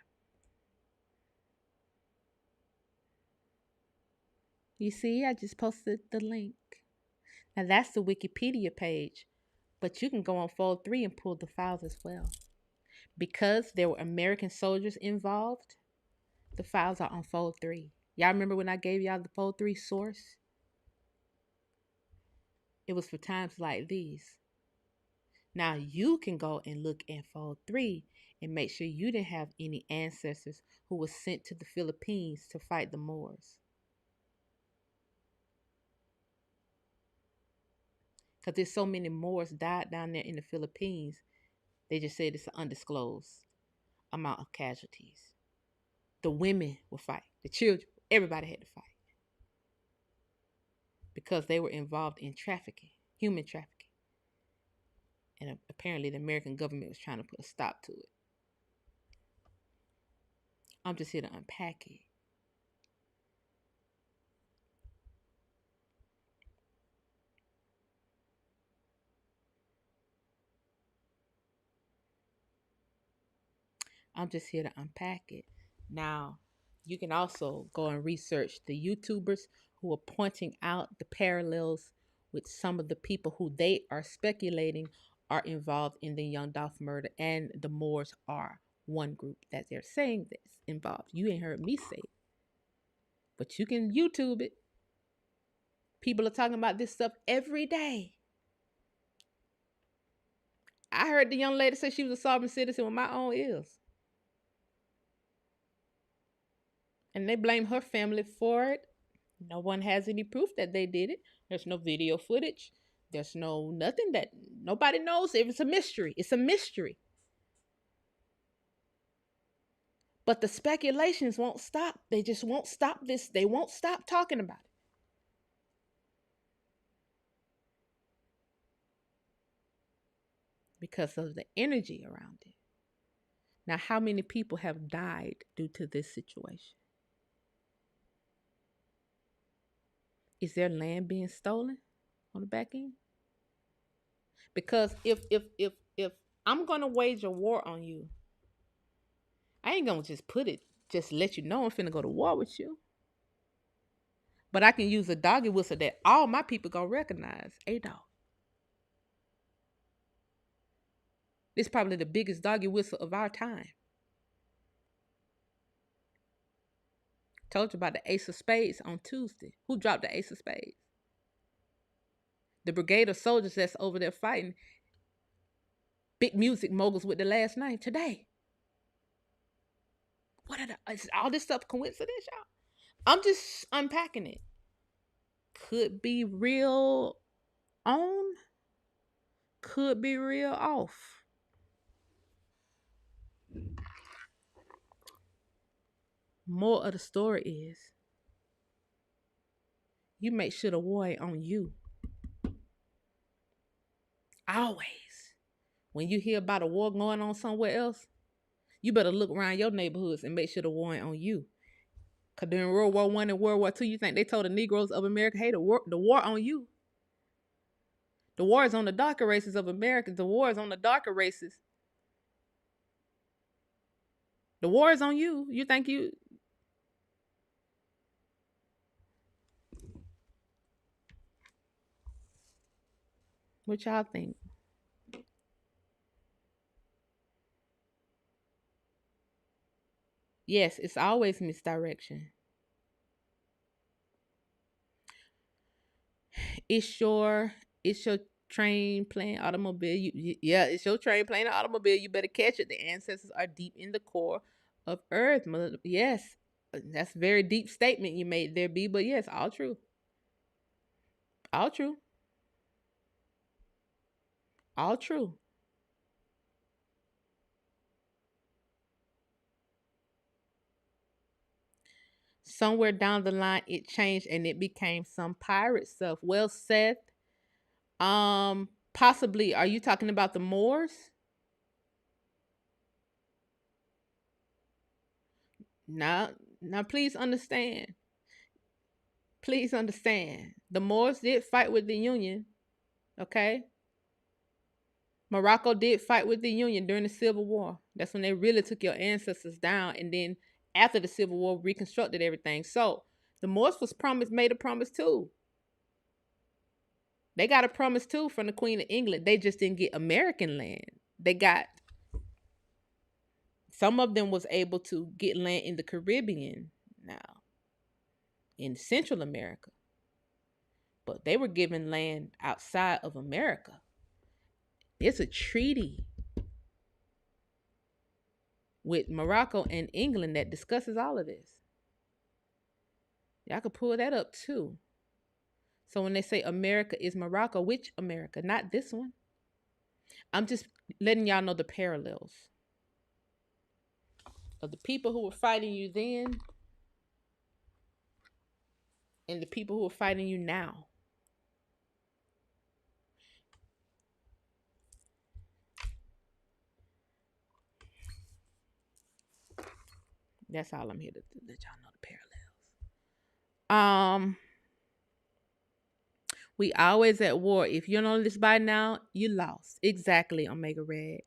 You see, I just posted the link. Now that's the Wikipedia page, but you can go on Fold 3 and pull the files as well. Because there were American soldiers involved, the files are on Fold 3. Y'all remember when I gave y'all the Fold 3 source? It was for times like these. Now you can go and look in Fold 3 and make sure you didn't have any ancestors who were sent to the Philippines to fight the Moors. Because there's so many Moors died down there in the Philippines. They just said it's an undisclosed amount of casualties. The women will fight. The children, everybody had to fight. Because they were involved in trafficking, human trafficking. And apparently the American government was trying to put a stop to it. I'm just here to unpack it. I'm just here to unpack it. Now, you can also go and research the YouTubers who are pointing out the parallels with some of the people who they are speculating are involved in the Young Dolph murder, and the Moors are one group that they're saying this involved. You ain't heard me say it, but you can YouTube it. People are talking about this stuff every day. I heard the young lady say she was a sovereign citizen with my own ears. And they blame her family for it. No one has any proof that they did it. There's no video footage. There's nothing that nobody knows. It's a mystery. It's a mystery. But the speculations won't stop. They just won't stop this. They won't stop talking about it. because of the energy around it. Now, how many people have died due to this situation? Is their land being stolen on the back end? Because if I'm gonna wage a war on you, I ain't gonna just let you know I'm finna go to war with you. But I can use a doggy whistle that all my people gonna recognize. Adolf. This is probably the biggest doggy whistle of our time. Told you about the Ace of Spades on Tuesday. Who dropped the Ace of Spades? The brigade of soldiers that's over there fighting big music moguls with the last name today. Is all this stuff coincidence, y'all? I'm just unpacking it. Could be real on, could be real off. More of the story is you make sure the war ain't on you. Always. When you hear about a war going on somewhere else, you better look around your neighborhoods and make sure the war ain't on you. Because during World War I and World War II, you think they told the Negroes of America, hey, the war on you. The war is on the darker races of America. The war is on the darker races. The war is on you. You think you... What y'all think? Yes, it's always misdirection. It's your train playing automobile. Yeah, it's your train playing an automobile. You better catch it. The ancestors are deep in the core of Earth. Yes, that's a very deep statement you made there, B. But yes, all true. All true. All true. Somewhere down the line, it changed and it became some pirate stuff. Well, Seth, possibly, are you talking about the Moors? Now, please understand. Please understand. The Moors did fight with the Union, okay? Morocco did fight with the Union during the Civil War. That's when they really took your ancestors down, and then after the Civil War, reconstructed everything. So the Moors made a promise too. They got a promise too from the Queen of England. They just didn't get American land. Some of them was able to get land in the Caribbean now, in Central America. But they were given land outside of America. It's a treaty with Morocco and England that discusses all of this. Y'all could pull that up too. So when they say America is Morocco, which America? Not this one. I'm just letting y'all know the parallels of the people who were fighting you then and the people who are fighting you now. That's all I'm here to let y'all know the parallels. We always at war. If you don't know this by now, you lost. Exactly, Omega Red.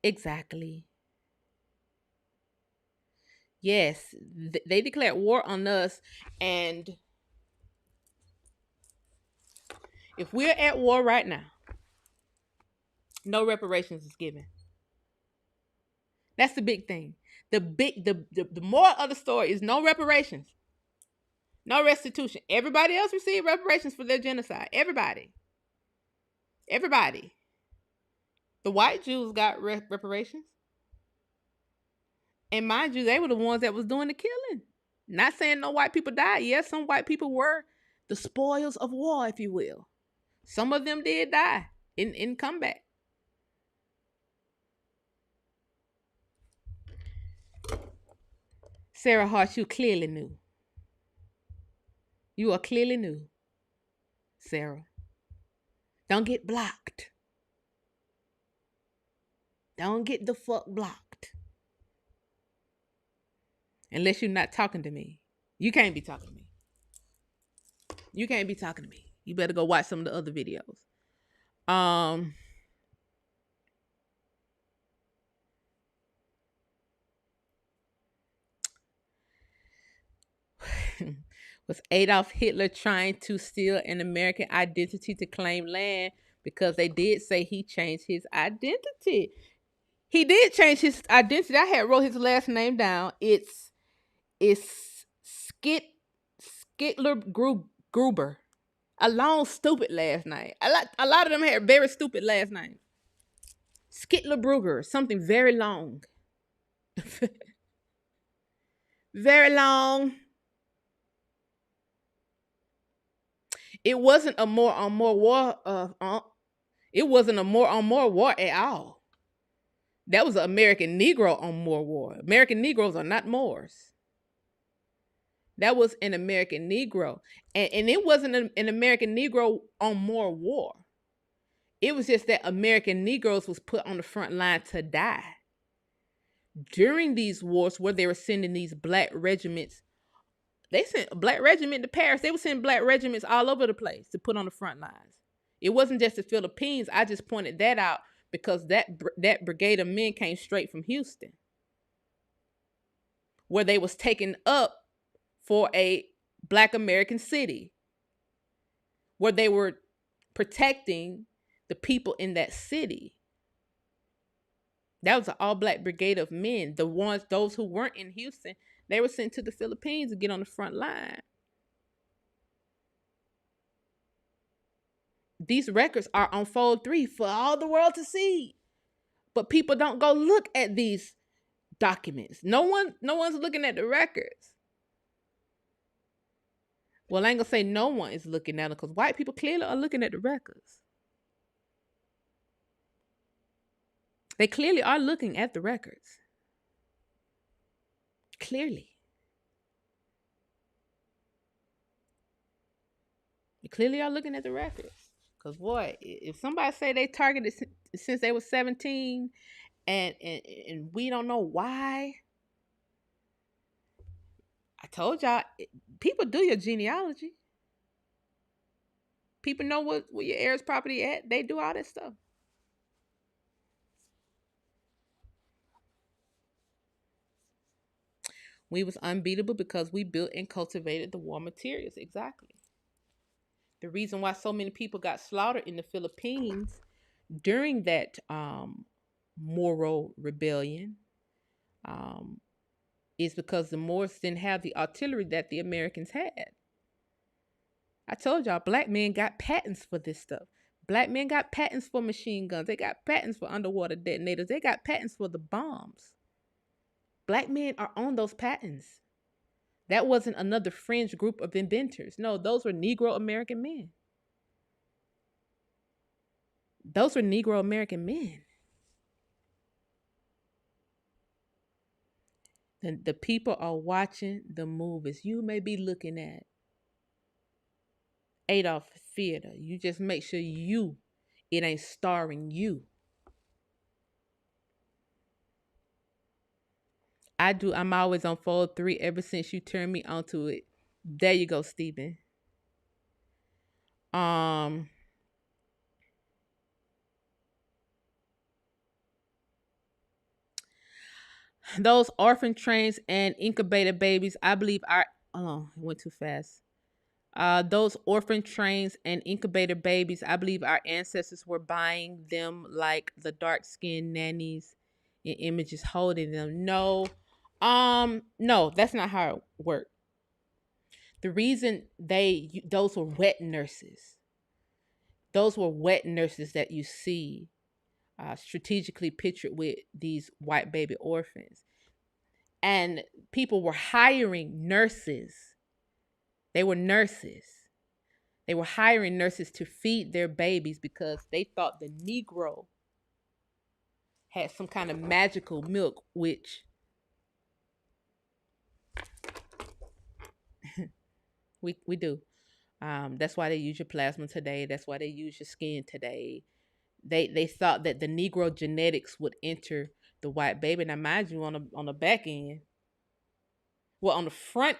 Exactly. Yes, they declared war on us, and if we're at war right now, no reparations is given. That's the big thing. The moral of the story is no reparations. No restitution. Everybody else received reparations for their genocide. Everybody. The white Jews got reparations. And mind you, they were the ones that was doing the killing. Not saying no white people died. Yes, some white people were the spoils of war, if you will. Some of them did die in combat. Sarah Hart, you clearly knew. You are clearly new, Sarah. Don't get blocked. Don't get the fuck blocked. Unless you're not talking to me. You can't be talking to me. You can't be talking to me. You better go watch some of the other videos. Was Adolf Hitler trying to steal an American identity to claim land? Because they did say he changed his identity. He did change his identity. I had wrote his last name down. It's Skitler Gruber. A long, stupid last name. A lot of them had very stupid last names. Skitler Brugger, something very long. Very long. It wasn't a more on more war. It wasn't a more on more war at all. That was an American Negro on more war. American Negroes are not Moors. That was an American Negro. And it wasn't an American Negro on more war. It was just that American Negroes was put on the front line to die. During these wars where they were sending these black regiments, they sent a black regiment to Paris. They were sending black regiments all over the place to put on the front lines. It wasn't just the Philippines. I just pointed that out because that brigade of men came straight from Houston, where they was taken up for a black American city, where they were protecting the people in that city. That was an all-black brigade of men. Those who weren't in Houston, they were sent to the Philippines to get on the front line. These records are on Fold 3 for all the world to see. But people don't go look at these documents. No one's looking at the records. Well, I ain't gonna say no one is looking at them because white people clearly are looking at the records. They clearly are looking at the records. Clearly. They clearly are looking at the records. Because, boy, if somebody say they targeted since they were 17 and we don't know why, I told y'all, people do your genealogy. People know where your heirs property at. They do all that stuff. We was unbeatable because we built and cultivated the war materials. Exactly. The reason why so many people got slaughtered in the Philippines during that Moro rebellion is because the Moors didn't have the artillery that the Americans had. I told y'all, black men got patents for this stuff. Black men got patents for machine guns. They got patents for underwater detonators. They got patents for the bombs. Black men are on those patents. That wasn't another fringe group of inventors. No, those were Negro American men. Those were Negro American men. The people are watching the movies. You may be looking at Adolf Theater. You just make sure it ain't starring you. I'm always on Fold 3 ever since you turned me onto it. There you go, Stephen. Those orphan trains and incubator babies, I believe it went too fast. Those orphan trains and incubator babies, I believe our ancestors were buying them like the dark-skinned nannies in images holding them. No, that's not how it worked. The reason those were wet nurses. Those were wet nurses that you see strategically pictured with these white baby orphans. And people were hiring nurses. They were nurses. They were hiring nurses to feed their babies because they thought the Negro had some kind of magical milk, which we do. That's why they use your plasma today. That's why they use your skin today. They thought that the Negro genetics would enter the white baby. Now, mind you, on the back end, well, on the front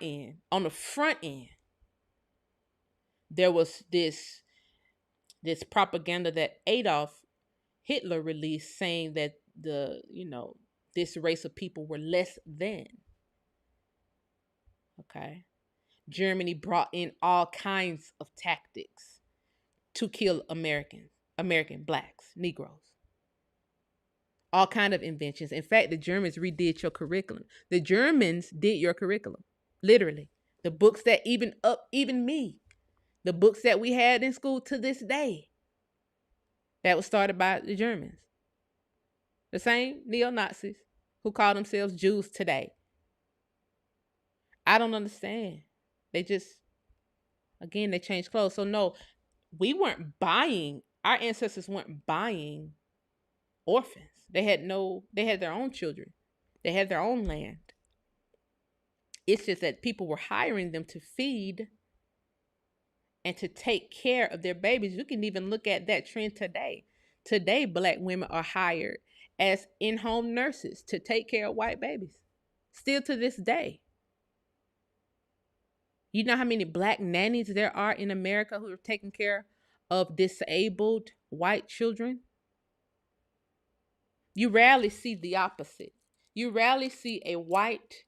end, there was this propaganda that Adolf Hitler released, saying that this race of people were less than. Okay, Germany brought in all kinds of tactics to kill American blacks, Negroes. All kind of inventions. In fact, the Germans redid your curriculum. The Germans did your curriculum, literally. The books that even me, the books that we had in school to this day, that was started by the Germans. The same neo-Nazis who call themselves Jews today. I don't understand. They just, again, they changed clothes. So no, our ancestors weren't buying orphans. They had their own children. They had their own land. It's just that people were hiring them to feed and to take care of their babies. You can even look at that trend today. Today, Black women are hired as in-home nurses to take care of white babies. Still to this day. You know how many Black nannies there are in America who are taking care of disabled white children? You rarely see the opposite. You rarely see a white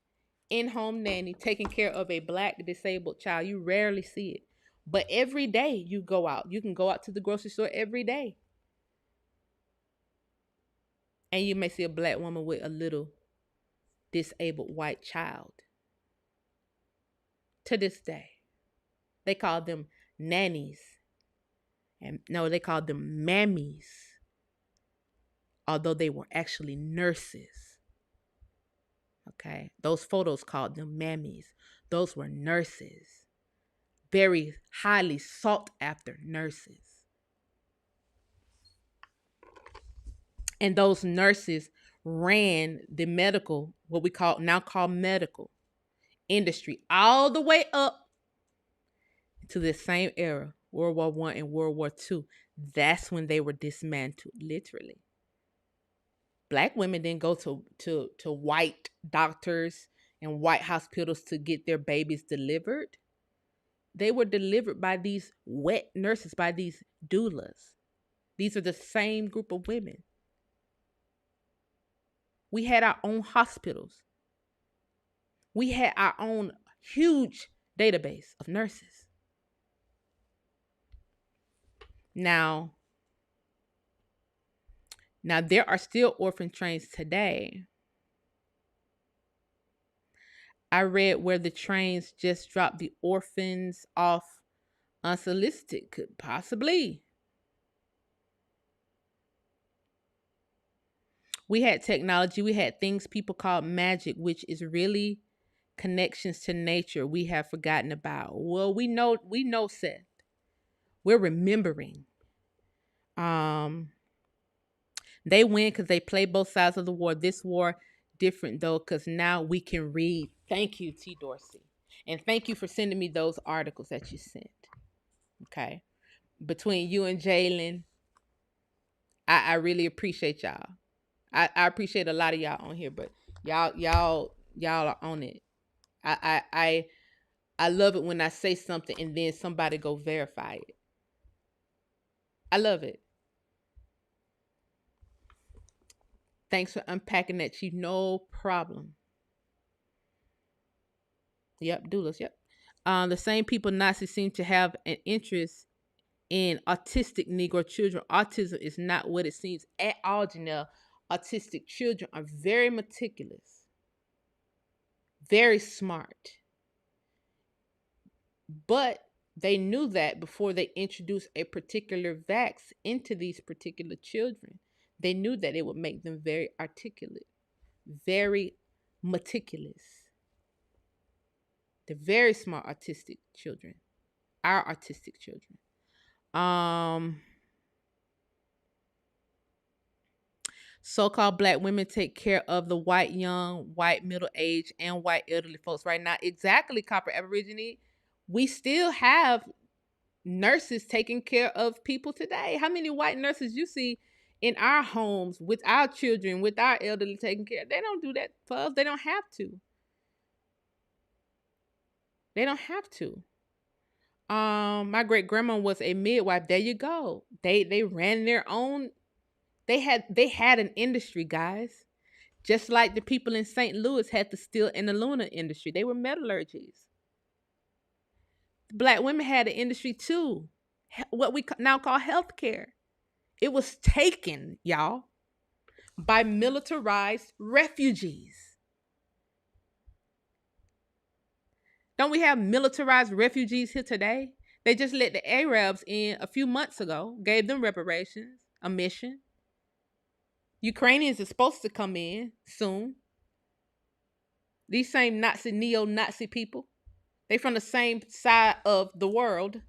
in-home nanny taking care of a Black disabled child. You rarely see it. But every day you go out. You can go out to the grocery store every day. And you may see a Black woman with a little disabled white child. To this day. They call them nannies. And no, they called them mammies. Although they were actually nurses. Okay. Those photos called them mammies. Those were nurses. Very highly sought after nurses. And those nurses ran the medical, what we now call medical industry, all the way up to this same era, World War I and World War II. That's when they were dismantled, literally. Black women didn't go to white doctors and white hospitals to get their babies delivered. They were delivered by these wet nurses, by these doulas. These are the same group of women. We had our own hospitals. We had our own huge database of nurses. Now there are still orphan trains today. I read where the trains just dropped the orphans off unsolicited. Could possibly. We had technology. We had things people call magic, which is really connections to nature we have forgotten about. Well, we know, Seth. We're remembering. They win because they play both sides of the war. This war different though, because now we can read. Thank you, T. Dorsey. And thank you for sending me those articles that you sent. Okay. Between you and Jalen, I really appreciate y'all. I appreciate a lot of y'all on here, but y'all are on it. I love it when I say something and then somebody go verify it. I love it. Thanks for unpacking that, Chief. No problem. Yep, doulas, yep. The same people Nazis seem to have an interest in autistic Negro children. Autism is not what it seems at all, Janelle. Autistic children are very meticulous, very smart. But they knew that before they introduced a particular vax into these particular children. They knew that it would make them very articulate, very meticulous. They're very smart autistic children. Our autistic children. So-called Black women take care of the white young, white middle-aged, and white elderly folks right now. Exactly, Copper Aborigine. We still have nurses taking care of people today. How many white nurses you see in our homes with our children, with our elderly taking care? They don't do that for us. They don't have to. They don't have to. My great grandma was a midwife. There you go. They ran their own. They had an industry, guys. Just like the people in St. Louis had the steel and aluminum industry. They were metallurgists. Black women had an industry too. What we now call healthcare. It was taken, y'all, by militarized refugees. Don't we have militarized refugees here today? They just let the Arabs in a few months ago, gave them reparations, a mission. Ukrainians are supposed to come in soon. These same neo-Nazi people, they from the same side of the world.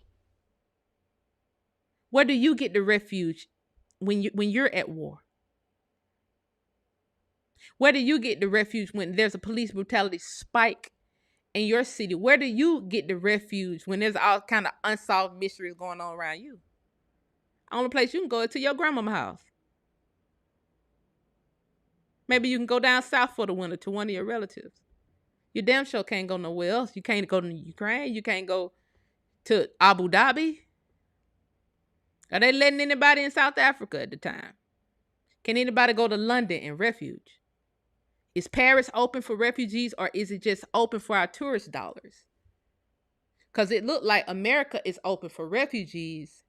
Where do you get the refuge when you're at war? Where do you get the refuge when there's a police brutality spike in your city? Where do you get the refuge when there's all kind of unsolved mysteries going on around you? Only place you can go is to your grandmama's house. Maybe you can go down south for the winter to one of your relatives. You damn sure can't go nowhere else. You can't go to Ukraine. You can't go to Abu Dhabi. Are they letting anybody in South Africa at the time? Can anybody go to London in refuge? Is Paris open for refugees, or is it just open for our tourist dollars? Because it looked like America is open for refugees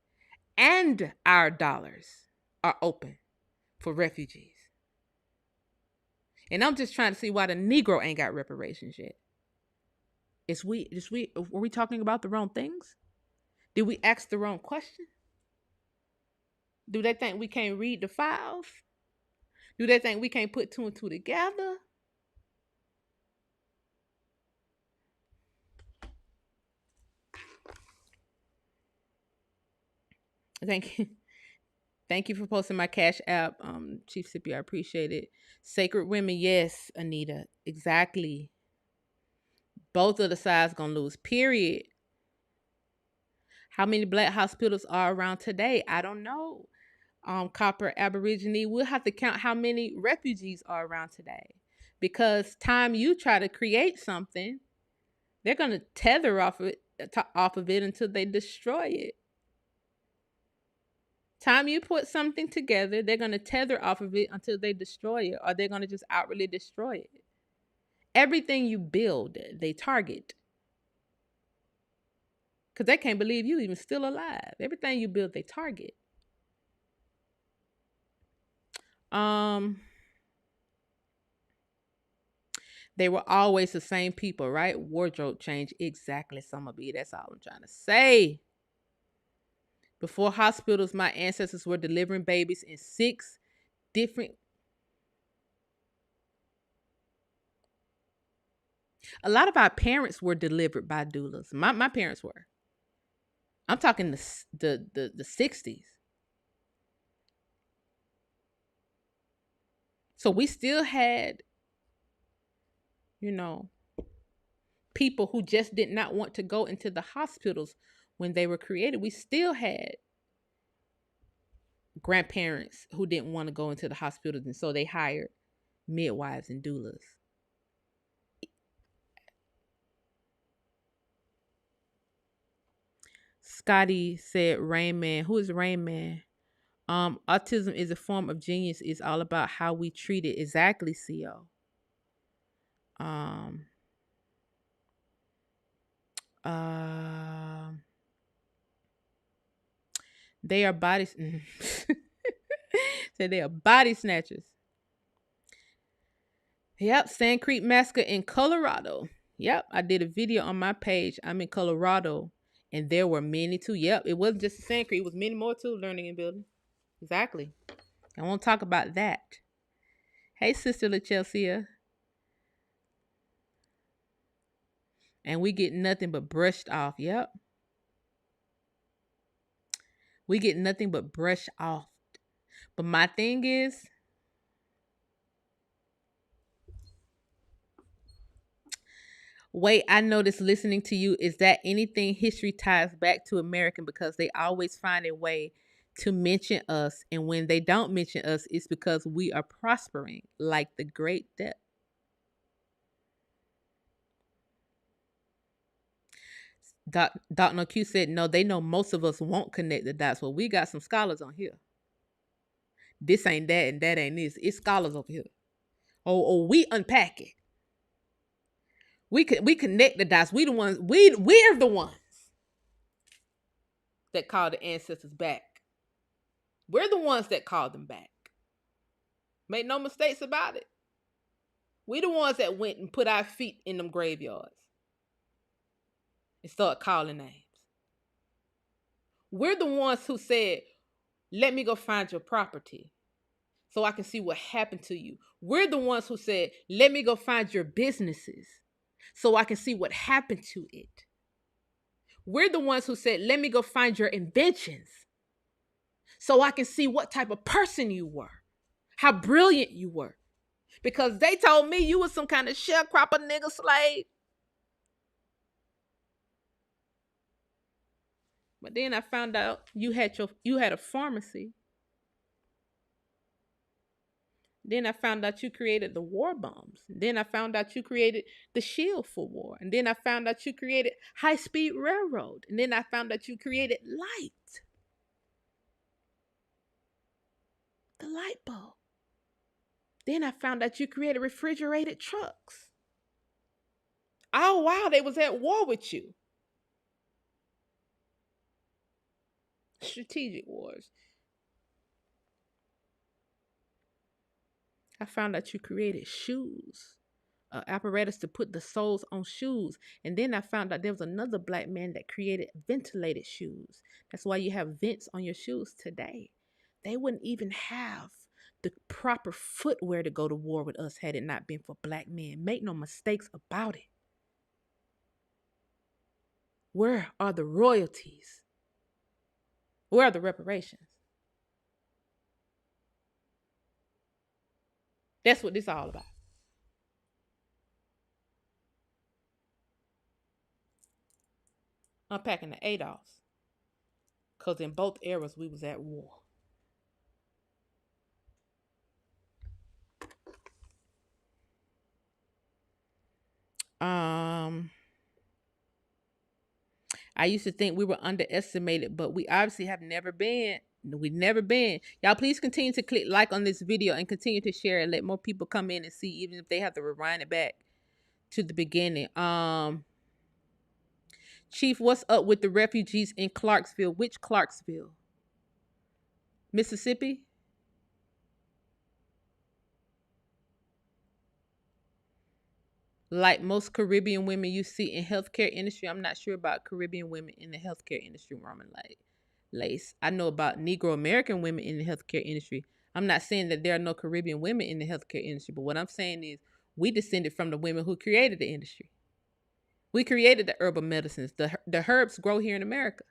and our dollars are open for refugees. And I'm just trying to see why the Negro ain't got reparations yet. Were we talking about the wrong things? Did we ask the wrong question? Do they think we can't read the files? Do they think we can't put two and two together? Thank you. Thank you for posting my Cash App, Chief Sippy. I appreciate it. Sacred women, yes, Anita. Exactly. Both of the sides gonna lose, period. How many black hospitals are around today? I don't know. Copper Aborigine, we'll have to count how many refugees are around today. Because time you try to create something, they're gonna tether off of it until they destroy it. Time you put something together, they're gonna tether off of it until they destroy it, or they're gonna just outright destroy it. Everything you build, they target. Because they can't believe you even still alive. Everything you build, they target. They were always the same people, right? Wardrobe change. Exactly, Summer B. That's all I'm trying to say. Before hospitals, my ancestors were delivering babies in 6 different... A lot of our parents were delivered by doulas. My parents were. I'm talking the 60s. So we still had, people who just did not want to go into the hospitals when they were created. We still had grandparents who didn't want to go into the hospitals, and so they hired midwives and doulas. Scotty said, Rain Man. Who is Rain Man? Autism is a form of genius. It's all about how we treat it. Exactly, CO. They are bodies. Say they are body snatchers. Yep, Sand Creek Massacre in Colorado. Yep, I did a video on my page. I'm in Colorado, and there were many too. Yep, it wasn't just Sand Creek. It was many more too, learning and building. Exactly. I won't talk about that. Hey, Sister LaChelsia. And we get nothing but brushed off. Yep. We get nothing but brushed off. But my thing is, Wait, I noticed listening to you is that anything history ties back to American because they always find a way to mention us. And when they don't mention us, it's because we are prospering, like the Great Debt. Dr. Q said, no, they know most of us won't connect the dots. Well, we got some scholars on here. This ain't that and that ain't this. It's scholars over here. Oh, we unpack it. We connect the dots. We're the ones that call the ancestors back. We're the ones that call them back. Make no mistakes about it. We the ones that went and put our feet in them graveyards and start calling names. We're the ones who said, let me go find your property so I can see what happened to you. We're the ones who said, let me go find your businesses so I can see what happened to it. We're the ones who said, let me go find your inventions so I can see what type of person you were, how brilliant you were. Because they told me you was some kind of sharecropper nigga slave. But then I found out you had a pharmacy. Then I found out you created the war bombs. Then I found out you created the shield for war. And then I found out you created high-speed railroad. And then I found out you created light. The light bulb. Then I found out you created refrigerated trucks. Oh, wow, they was at war with you. Strategic wars. I found out you created shoes, apparatus to put the soles on shoes. And then I found out there was another black man that created ventilated shoes. That's why you have vents on your shoes today. They wouldn't even have the proper footwear to go to war with us had it not been for black men. Make no mistakes about it. Where are the royalties? Where are the reparations? That's what this is all about. Unpacking the Adolphs. Because in both eras, we was at war. I used to think we were underestimated, but we obviously have never been. We've never been. Y'all, please continue to click like on this video and continue to share and let more people come in and see, even if they have to rewind it back to the beginning. Chief, what's up with the refugees in Clarksville? Which Clarksville? Mississippi? Like most Caribbean women you see in healthcare industry. I'm not sure about Caribbean women in the healthcare industry, Roman Lace. I know about Negro American women in the healthcare industry. I'm not saying that there are no Caribbean women in the healthcare industry, but what I'm saying is we descended from the women who created the industry. We created the herbal medicines. The herbs grow here in America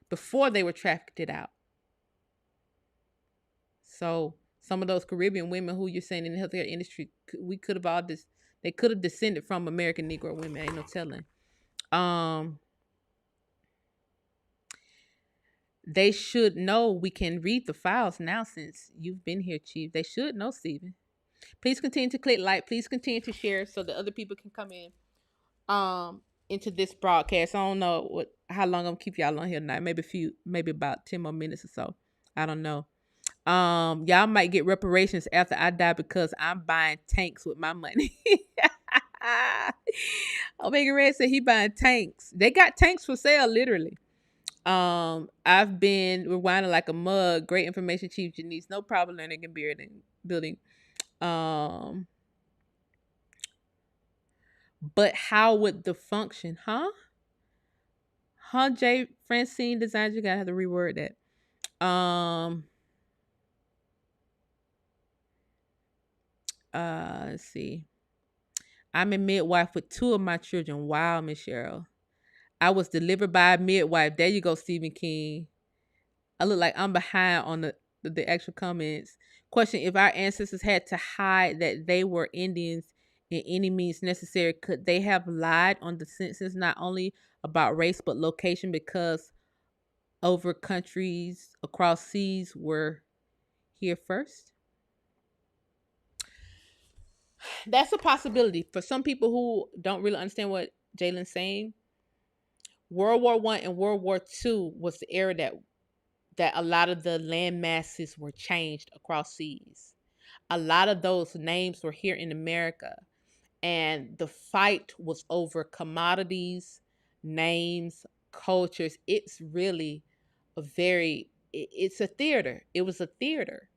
before they were trafficked out. So some of those Caribbean women who you're saying in the healthcare industry, we could have all this. They could have descended from American Negro women. Ain't no telling. They should know we can read the files now since you've been here, Chief. They should know, Stephen. Please continue to click like. Please continue to share so that other people can come in into this broadcast. I don't know how long I'm gonna keep y'all on here tonight. Maybe about 10 more minutes or so. I don't know. Y'all might get reparations after I die because I'm buying tanks with my money. Omega Red said he buying tanks. They got tanks for sale, literally. I've been rewinding like a mug. Great information, Chief Janice. No problem learning and building. But how would the function, huh? Jay Francine Designs, you gotta have to reword that. Let's see. I'm a midwife with 2 of my children. Wow, Miss Cheryl. I was delivered by a midwife. There you go, Stephen King. I look like I'm behind on the actual comments. Question: if our ancestors had to hide that they were Indians, in any means necessary. Could they have lied on the census not only about race but location because over countries across seas were here first? That's a possibility. For some people who don't really understand what Jalen's saying, World War One and World War Two was the era that a lot of the land masses were changed across seas. A lot of those names were here in America, and the fight was over commodities, names, cultures. It's really it's a theater. It was a theater.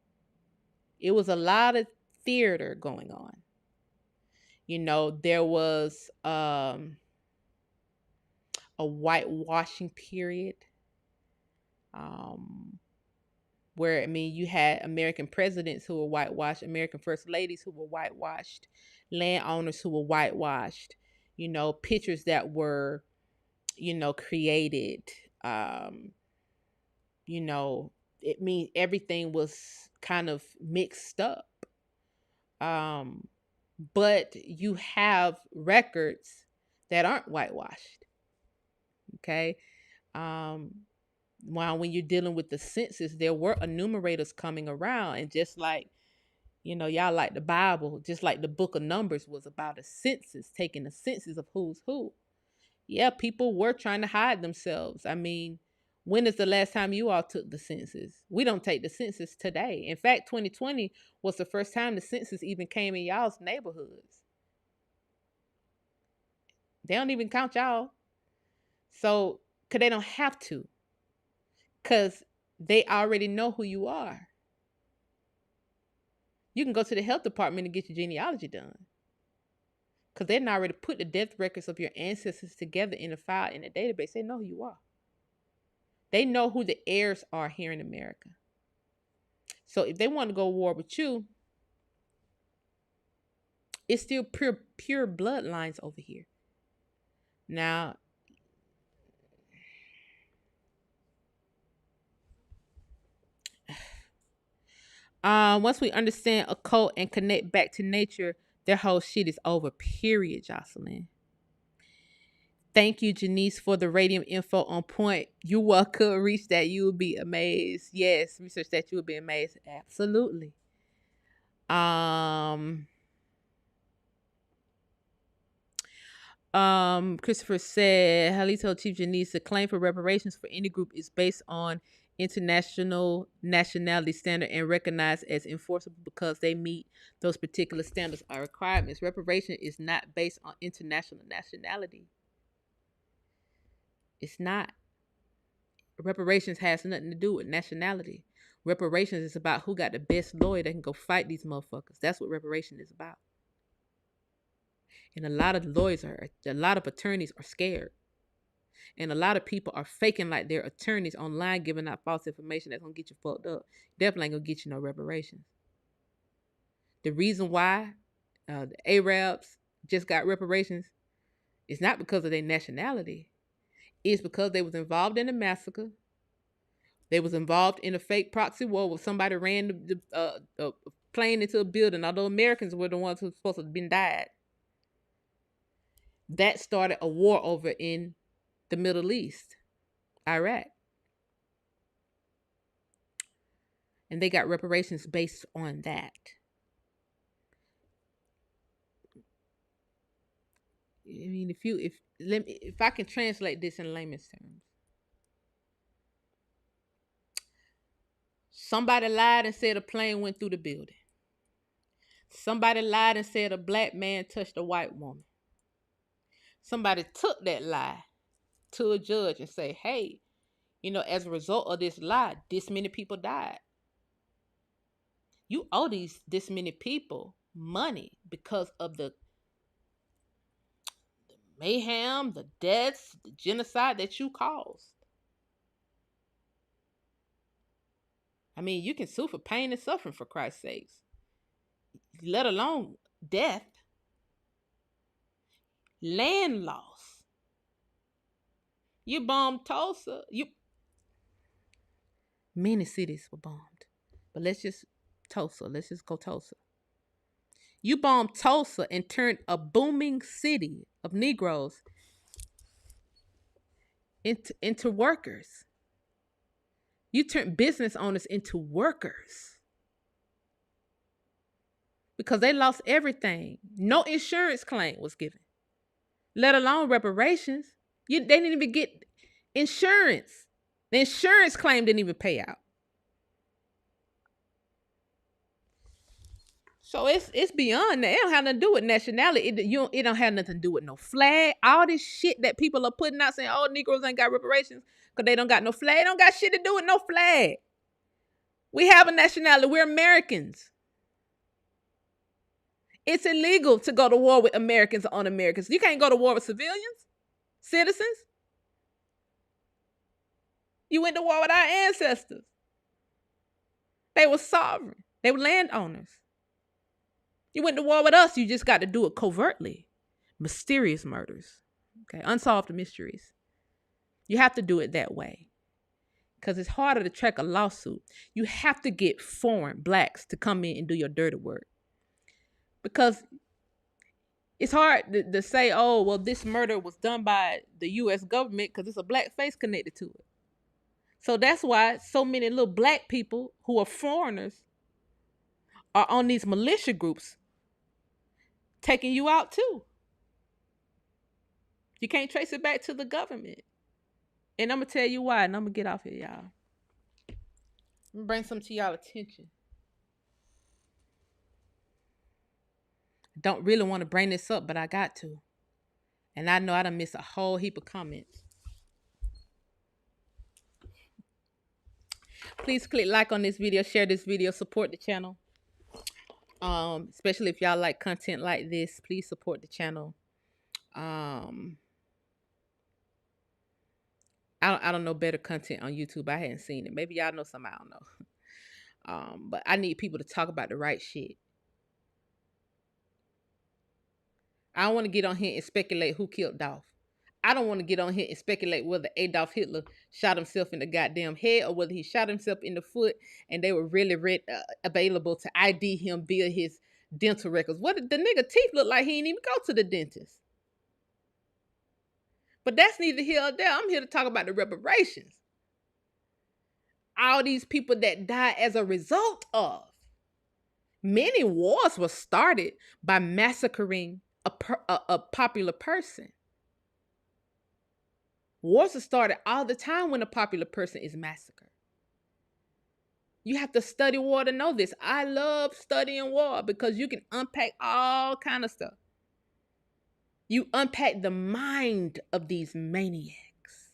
It was a lot of theater going on. There was a whitewashing period, where you had American presidents who were whitewashed, American first ladies who were whitewashed, landowners who were whitewashed, pictures that were, created. It means everything was kind of mixed up. But you have records that aren't whitewashed. Okay. When you're dealing with the census, there were enumerators coming around, and just like, y'all like the Bible, just like the book of Numbers was about a census, taking a census of who's who. Yeah, people were trying to hide themselves. When is the last time you all took the census? We don't take the census today. In fact, 2020 was the first time the census even came in y'all's neighborhoods. They don't even count y'all. So, because they don't have to. Because they already know who you are. You can go to the health department and get your genealogy done. Because they already put the death records of your ancestors together in a file in a database. They know who you are. They know who the heirs are here in America. So if they want to go to war with you, it's still pure bloodlines over here. Now, once we understand occult and connect back to nature, their whole shit is over. Period, Jocelyn. Thank you, Janice, for the radium info on point. You're welcome. Reach that. You will be amazed. Yes, research that. You will be amazed. Absolutely. Christopher said, Halito Chief Janice, the claim for reparations for any group is based on international nationality standard and recognized as enforceable because they meet those particular standards or requirements. Reparation is not based on international nationality. It's not. Reparations has nothing to do with nationality. Reparations is about who got the best lawyer that can go fight these motherfuckers. That's what reparation is about. And a lot of attorneys are scared. And a lot of people are faking like they're attorneys online, giving out false information that's going to get you fucked up. Definitely ain't going to get you no reparations. The reason why the Arabs just got reparations is not because of their nationality. It's because they was involved in a massacre. They was involved in a fake proxy war where somebody ran the plane into a building, although Americans were the ones who were supposed to have been died. That started a war over in the Middle East, Iraq. And they got reparations based on that. If I can translate this in layman's terms. Somebody lied and said a plane went through the building. Somebody lied and said a black man touched a white woman. Somebody took that lie to a judge and say, hey, as a result of this lie, this many people died. You owe this many people money because of the mayhem, the deaths, the genocide that you caused. You can sue for pain and suffering, for Christ's sakes, let alone death, land loss. You bombed Tulsa. Many cities were bombed, but let's just go Tulsa. You bombed Tulsa and turned a booming city of Negroes into workers. You turned business owners into workers because they lost everything. No insurance claim was given, let alone reparations. They didn't even get insurance. The insurance claim didn't even pay out. So it's beyond that. It don't have nothing to do with nationality. It don't have nothing to do with no flag. All this shit that people are putting out saying, oh, Negroes ain't got reparations because they don't got no flag. It don't got shit to do with no flag. We have a nationality. We're Americans. It's illegal to go to war with Americans or un-Americans. You can't go to war with civilians, citizens. You went to war with our ancestors. They were sovereign. They were landowners. You went to war with us. You just got to do it covertly. Mysterious murders. Okay, unsolved mysteries. You have to do it that way because it's harder to track a lawsuit. You have to get foreign blacks to come in and do your dirty work because it's hard to say, oh, well, this murder was done by the U.S. government because it's a black face connected to it. So that's why so many little black people who are foreigners are on these militia groups taking you out too. You can't trace it back to the government. And I'm going to tell you why, and I'm going to get off here, y'all. I'm going to bring something to y'all attention. I don't really want to bring this up, but I got to. And I know I done missed a whole heap of comments. Please click like on this video, share this video, support the channel. Especially if y'all like content like this, please support the channel. I don't know better content on YouTube. I hadn't seen it. Maybe y'all know some, I don't know. But I need people to talk about the right shit. I don't want to get on here and speculate who killed Dolph. I don't want to get on here and speculate whether Adolf Hitler shot himself in the goddamn head or whether he shot himself in the foot and they were really available to ID him via his dental records. What did the nigga teeth look like? He didn't even go to the dentist. But that's neither here or there. I'm here to talk about the reparations. All these people that died as a result of. Many wars were started by massacring a popular person. Wars are started all the time when a popular person is massacred. You have to study war to know this. I love studying war because you can unpack all kind of stuff. You unpack the mind of these maniacs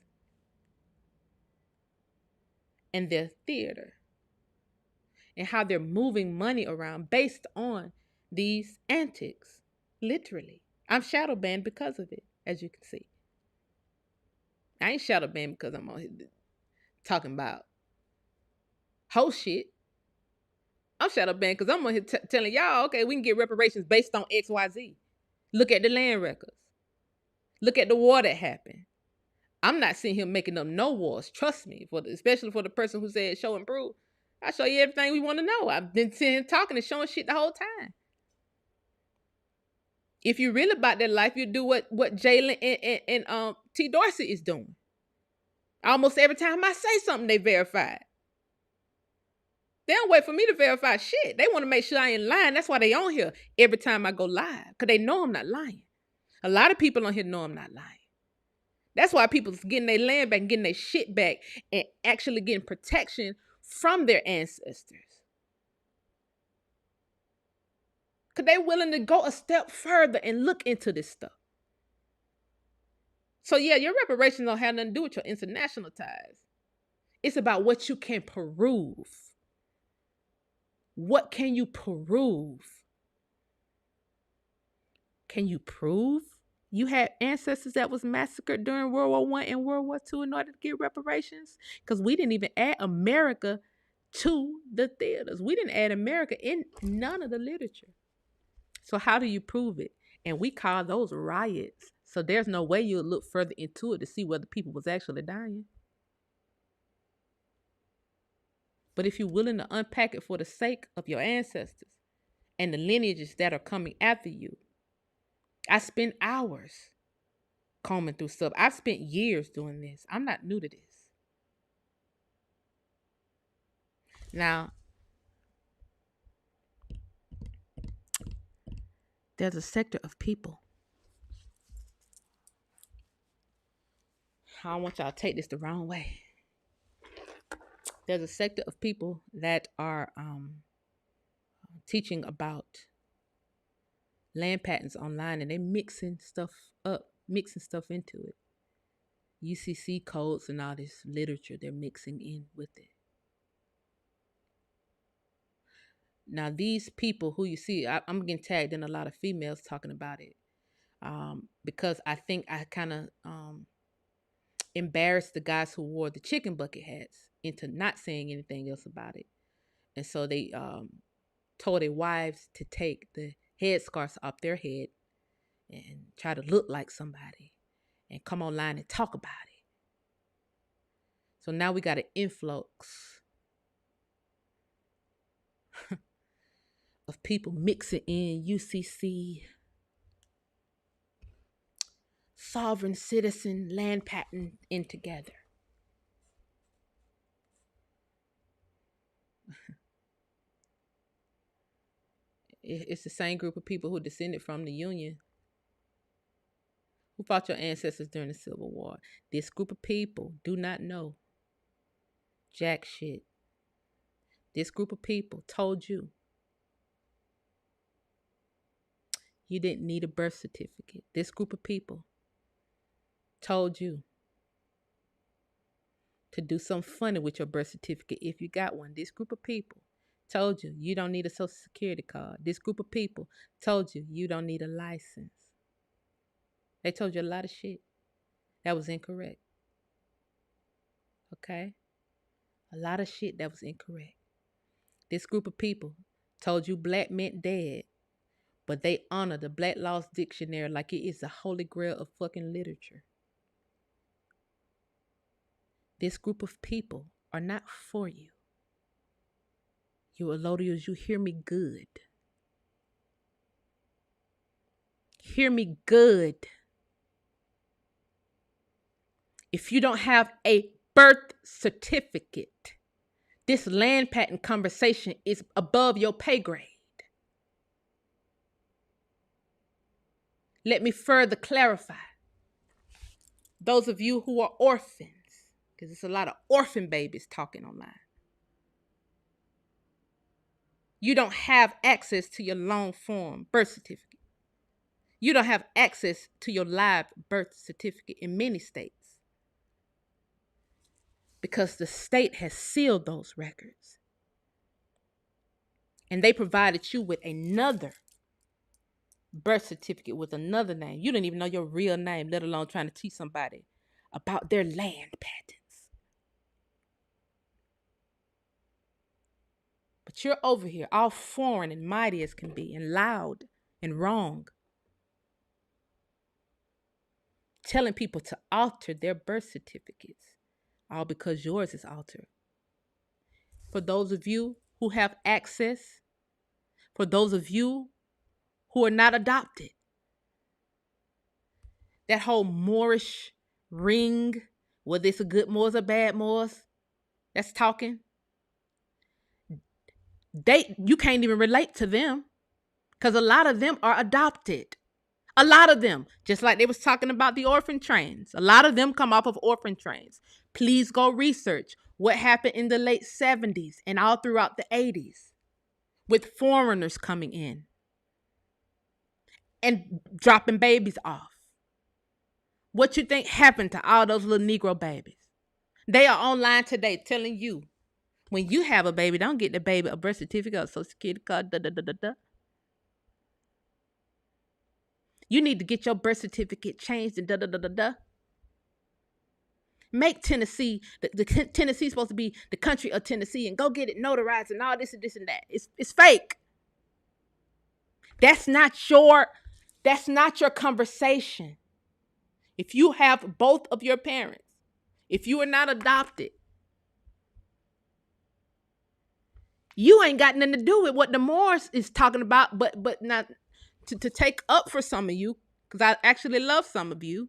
and their theater and how they're moving money around based on these antics. Literally. I'm shadow banned because of it, as you can see. I ain't shadow banned because I'm on here talking about whole shit. I'm shadow banned because I'm on here telling y'all, okay, we can get reparations based on XYZ. Look at the land records. Look at the war that happened. I'm not sitting here making up no wars. Trust me, especially for the person who said show and prove. I show you everything we want to know. I've been sitting here talking and showing shit the whole time. If you're really about that life, you do what Jalen and T. Dorsey is doing. Almost every time I say something, they verify it. They don't wait for me to verify shit. They want to make sure I ain't lying. That's why they on here every time I go live. Because they know I'm not lying. A lot of people on here know I'm not lying. That's why people's getting their land back and getting their shit back and actually getting protection from their ancestors. Because they're willing to go a step further and look into this stuff. So yeah, your reparations don't have nothing to do with your international ties. It's about what you can prove. What can you prove? Can you prove you had ancestors that was massacred during World War I and World War II in order to get reparations? Because we didn't even add America to the theaters. We didn't add America in none of the literature. So how do you prove it? And we call those riots. So there's no way you'll look further into it to see whether people was actually dying. But if you're willing to unpack it for the sake of your ancestors and the lineages that are coming after you. I spend hours combing through stuff. I've spent years doing this. I'm not new to this. Now, there's a sector of people. I don't want y'all to take this the wrong way. There's a sector of people that are teaching about land patents online, and they're mixing stuff up, mixing stuff into it. UCC codes and all this literature they're mixing in with it. Now, these people who you see, I'm getting tagged in a lot of females talking about it because I think I kind of embarrassed the guys who wore the chicken bucket hats into not saying anything else about it. And so they told their wives to take the headscarves off their head and try to look like somebody and come online and talk about it. So now we got an influx of people mixing in UCC, sovereign citizen, land patent in together. It's the same group of people who descended from the Union, who fought your ancestors during the Civil War. This group of people do not know jack shit. This group of people told you you didn't need a birth certificate. This group of people told you to do something funny with your birth certificate if you got one. This group of people told you you don't need a social security card. This group of people told you you don't need a license. They told you a lot of shit that was incorrect. Okay? A lot of shit that was incorrect. This group of people told you black meant dead, but they honor the Black Laws Dictionary like it is the holy grail of fucking literature. This group of people are not for you. You Elodials, you hear me good. Hear me good. If you don't have a birth certificate, this land patent conversation is above your pay grade. Let me further clarify. Those of you who are orphans, because there's a lot of orphan babies talking online. You don't have access to your long form birth certificate. You don't have access to your live birth certificate in many states because the state has sealed those records. And they provided you with another birth certificate with another name. You didn't even know your real name, let alone trying to teach somebody about their land patents. But you're over here, all foreign and mighty as can be, and loud and wrong, telling people to alter their birth certificates, all because yours is altered. For those of you who have access, for those of you who are not adopted, that whole Moorish ring, whether it's a good Moors or bad Moors, that's talking. You can't even relate to them because a lot of them are adopted. A lot of them, just like they was talking about the orphan trains, a lot of them come off of orphan trains. Please go research what happened in the late 70s and all throughout the 80s with foreigners coming in and dropping babies off. What you think happened to all those little Negro babies? They are online today telling you, when you have a baby, don't get the baby a birth certificate, a social security card, You need to get your birth certificate changed and Make Tennessee, Tennessee's supposed to be the country of Tennessee, and go get it notarized and all this and this and that. It's fake. That's not your conversation. If you have both of your parents, if you are not adopted, You ain't got nothing to do with what the Moors is talking about, but not to take up for some of you, because I actually love some of you.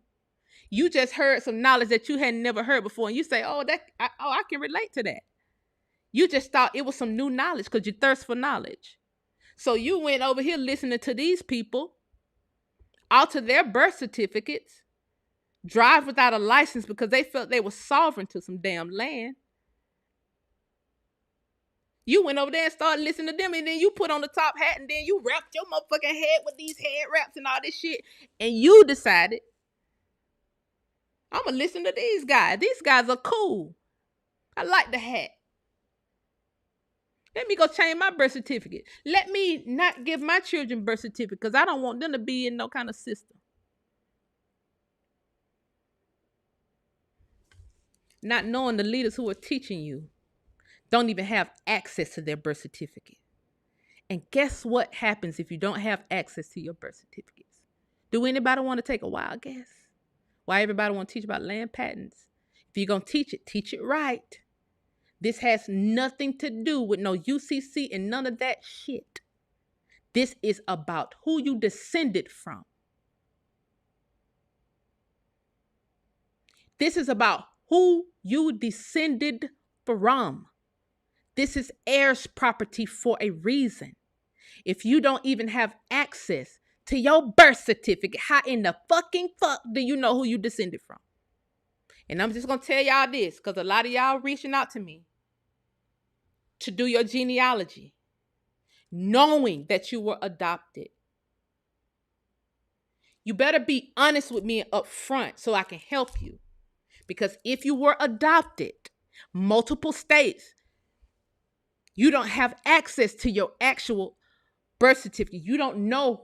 You just heard some knowledge that you had never heard before, and you say, "Oh, I can relate to that." You just thought it was some new knowledge because you thirst for knowledge. So you went over here listening to these people, alter their birth certificates, drive without a license because they felt they were sovereign to some damn land. You went over there and started listening to them, and then you put on the top hat, and then you wrapped your motherfucking head with these head wraps and all this shit, and you decided, I'm gonna listen to these guys. These guys are cool. I like the hat. Let me go change my birth certificate. Let me not give my children birth certificate because I don't want them to be in no kind of system. Not knowing the leaders who are teaching you don't even have access to their birth certificate. And guess what happens if you don't have access to your birth certificates? Do anybody want to take a wild guess? Why everybody want to teach about land patents? If you're going to teach it right. This has nothing to do with no UCC and none of that shit. This is about who you descended from. This is about who you descended from. This is heirs property for a reason. If you don't even have access to your birth certificate, how in the fucking fuck do you know who you descended from? And I'm just going to tell y'all this because a lot of y'all reaching out to me to do your genealogy, knowing that you were adopted. You better be honest with me up front so I can help you. Because if you were adopted, multiple states, you don't have access to your actual birth certificate. You don't know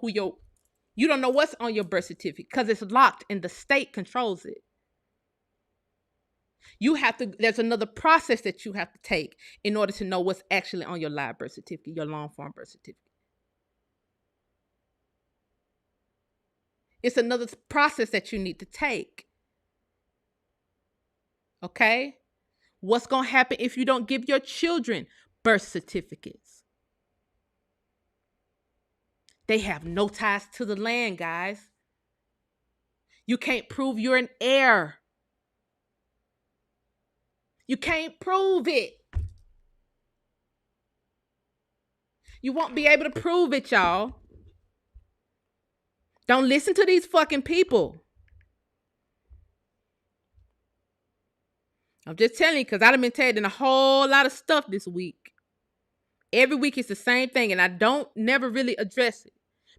what's on your birth certificate because it's locked and the state controls it. There's another process that you have to take in order to know what's actually on your live birth certificate, your long form birth certificate. It's another process that you need to take. Okay? What's going to happen if you don't give your children birth certificates? They have no ties to the land, guys. You can't prove you're an heir. You can't prove it. You won't be able to prove it, y'all. Don't listen to these fucking people. I'm just telling you because I've been telling a whole lot of stuff this week. Every week it's the same thing and I don't never really address it.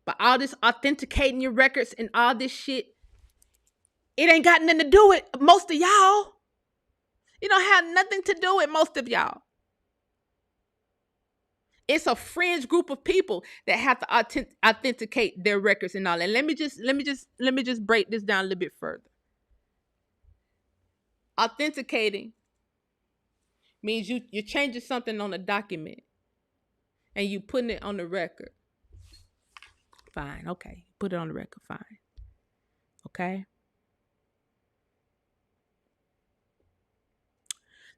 But all this authenticating your records and all this shit, it ain't got nothing to do with most of y'all. It don't have nothing to do with most of y'all. It's a fringe group of people that have to authenticate their records and all. And let me just break this down a little bit further. Authenticating means you're changing something on a document and you putting it on the record. Fine, okay. Put it on the record, fine. Okay?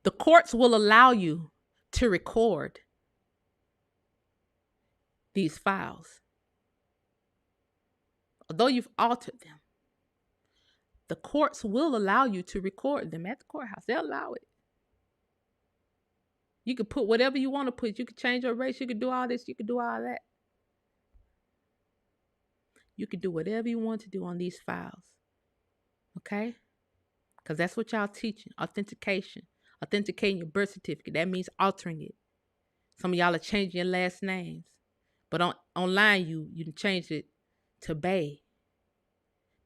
The courts will allow you to record these files. Although you've altered them, the courts will allow you to record them at the courthouse. They'll allow it. You can put whatever you want to put. You can change your race. You can do all this. You can do all that. You can do whatever you want to do on these files. Okay? Because that's what y'all teaching. Authentication. Authenticating your birth certificate. That means altering it. Some of y'all are changing your last names. But online, you changed it to Bay.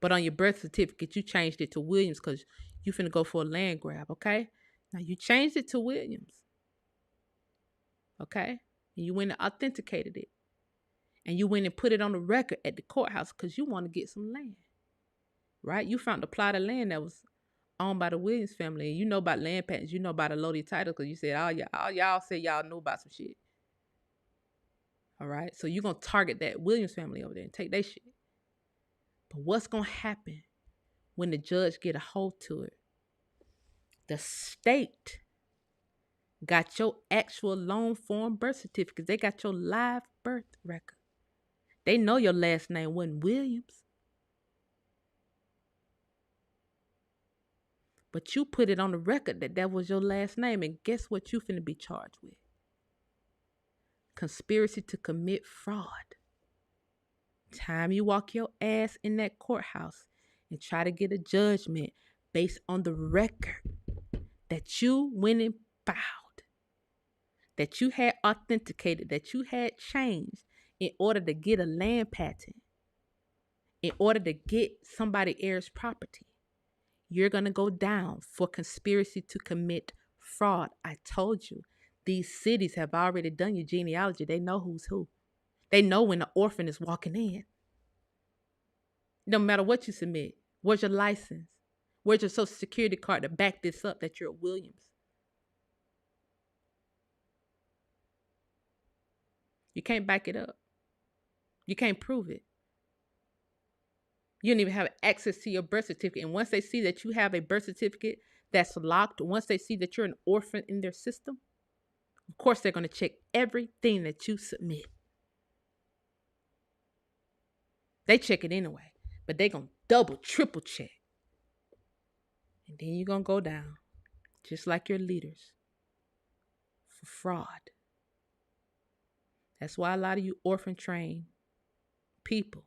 But on your birth certificate, you changed it to Williams because you finna go for a land grab, okay? Now, you changed it to Williams. Okay? And you went and authenticated it. And you went and put it on the record at the courthouse because you want to get some land. Right? You found a plot of land that was owned by the Williams family. And you know about land patents. You know about the loaded title because you said, all y'all said y'all know about some shit. All right? So you're going to target that Williams family over there and take their shit. But what's going to happen when the judge get a hold to it? The state got your actual long form birth certificates. They got your live birth record. They know your last name wasn't Williams. But you put it on the record that that was your last name. And guess what you finna be charged with? Conspiracy to commit fraud. Time you walk your ass in that courthouse and try to get a judgment based on the record that you went and filed, that you had authenticated, that you had changed in order to get a land patent, in order to get somebody heirs property, you're going to go down for conspiracy to commit fraud. I told you, these cities have already done your genealogy. They know who's who. They know when the orphan is walking in. No matter what you submit. Where's your license? Where's your social security card to back this up that you're Williams? You can't back it up. You can't prove it. You don't even have access to your birth certificate. And once they see that you have a birth certificate that's locked, once they see that you're an orphan in their system, of course they're going to check everything that you submit. They check it anyway, but they're going to double, triple check. And then you're going to go down, just like your leaders, for fraud. That's why a lot of you orphan trained people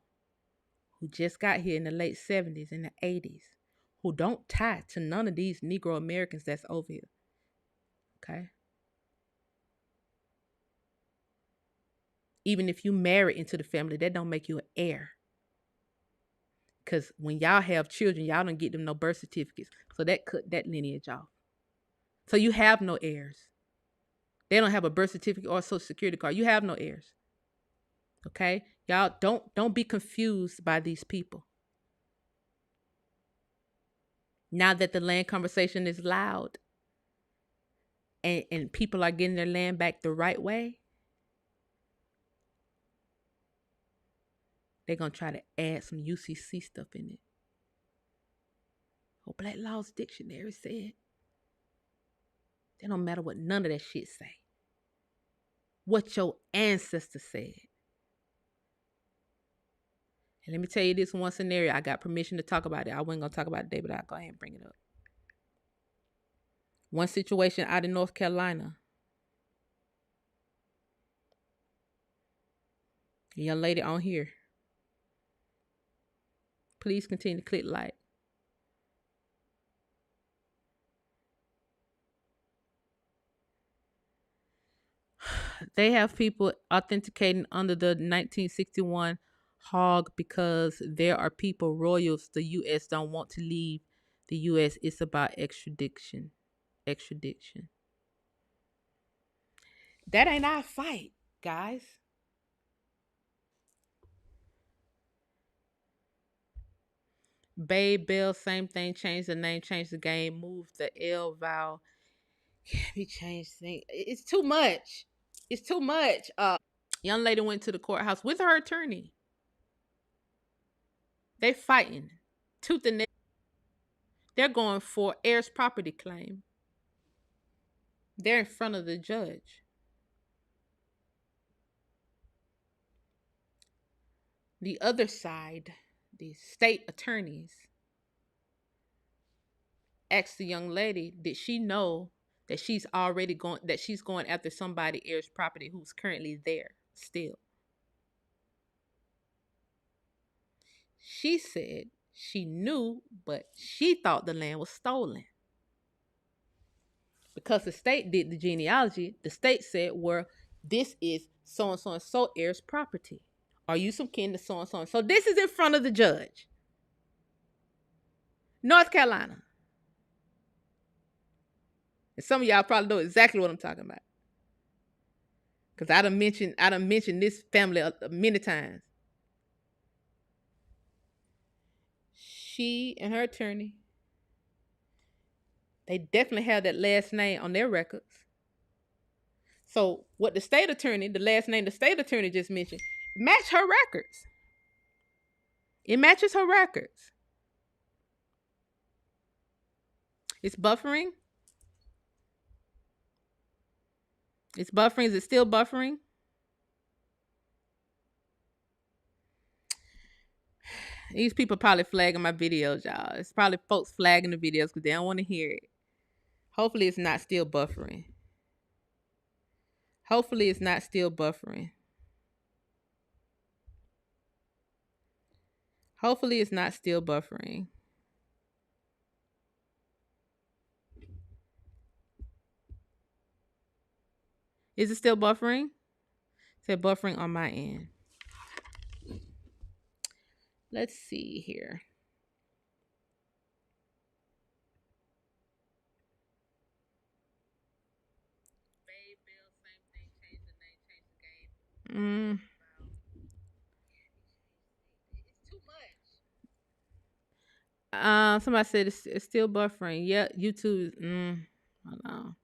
who just got here in the late 70s and the 80s, who don't tie to none of these Negro Americans that's over here. Okay? Even if you marry into the family, that don't make you an heir. Because when y'all have children, y'all don't get them no birth certificates. So that cut that lineage off. So you have no heirs. They don't have a birth certificate or a social security card. You have no heirs. Okay? Y'all don't be confused by these people. Now that the land conversation is loud and people are getting their land back the right way, they're going to try to add some UCC stuff in it. Oh, Black Laws Dictionary said. It don't matter what none of that shit say. What your ancestors said. And let me tell you this one scenario. I got permission to talk about it. I wasn't going to talk about it today, but I'll go ahead and bring it up. One situation out in North Carolina. A young lady on here. Please continue to click like. They have people authenticating under the 1961 hog because there are people, royals, the U.S. don't want to leave the U.S. It's about extradition. That ain't our fight, guys. Babe Bell, same thing. Change the name, change the game, move the L vowel. Can't be changed. It's too much. It's too much. Young lady went to the courthouse with her attorney. They fighting tooth and nail. They're going for heirs property claim. They're in front of the judge. The other side, the state attorneys, asked the young lady, did she know that she's going after somebody heirs property who's currently there still? She said she knew, but she thought the land was stolen. Because the state did the genealogy, the state said, well, this is so-and-so and so heirs property. Are you some kin to so-and-so? So this is in front of the judge. North Carolina. And some of y'all probably know exactly what I'm talking about. Because I done mentioned this family many times. She and her attorney, they definitely have that last name on their records. So what the state attorney, the last name the state attorney just mentioned, match her records. It matches her records. It's buffering. It's buffering. Is it still buffering? These people probably flagging my videos, y'all. It's probably folks flagging the videos because they don't want to hear it. Hopefully it's not still buffering. Hopefully it's not still buffering. Hopefully it's not still buffering. Is it still buffering? It said buffering on my end. Let's see here. Somebody said it's still buffering. Yeah, YouTube. Hold on.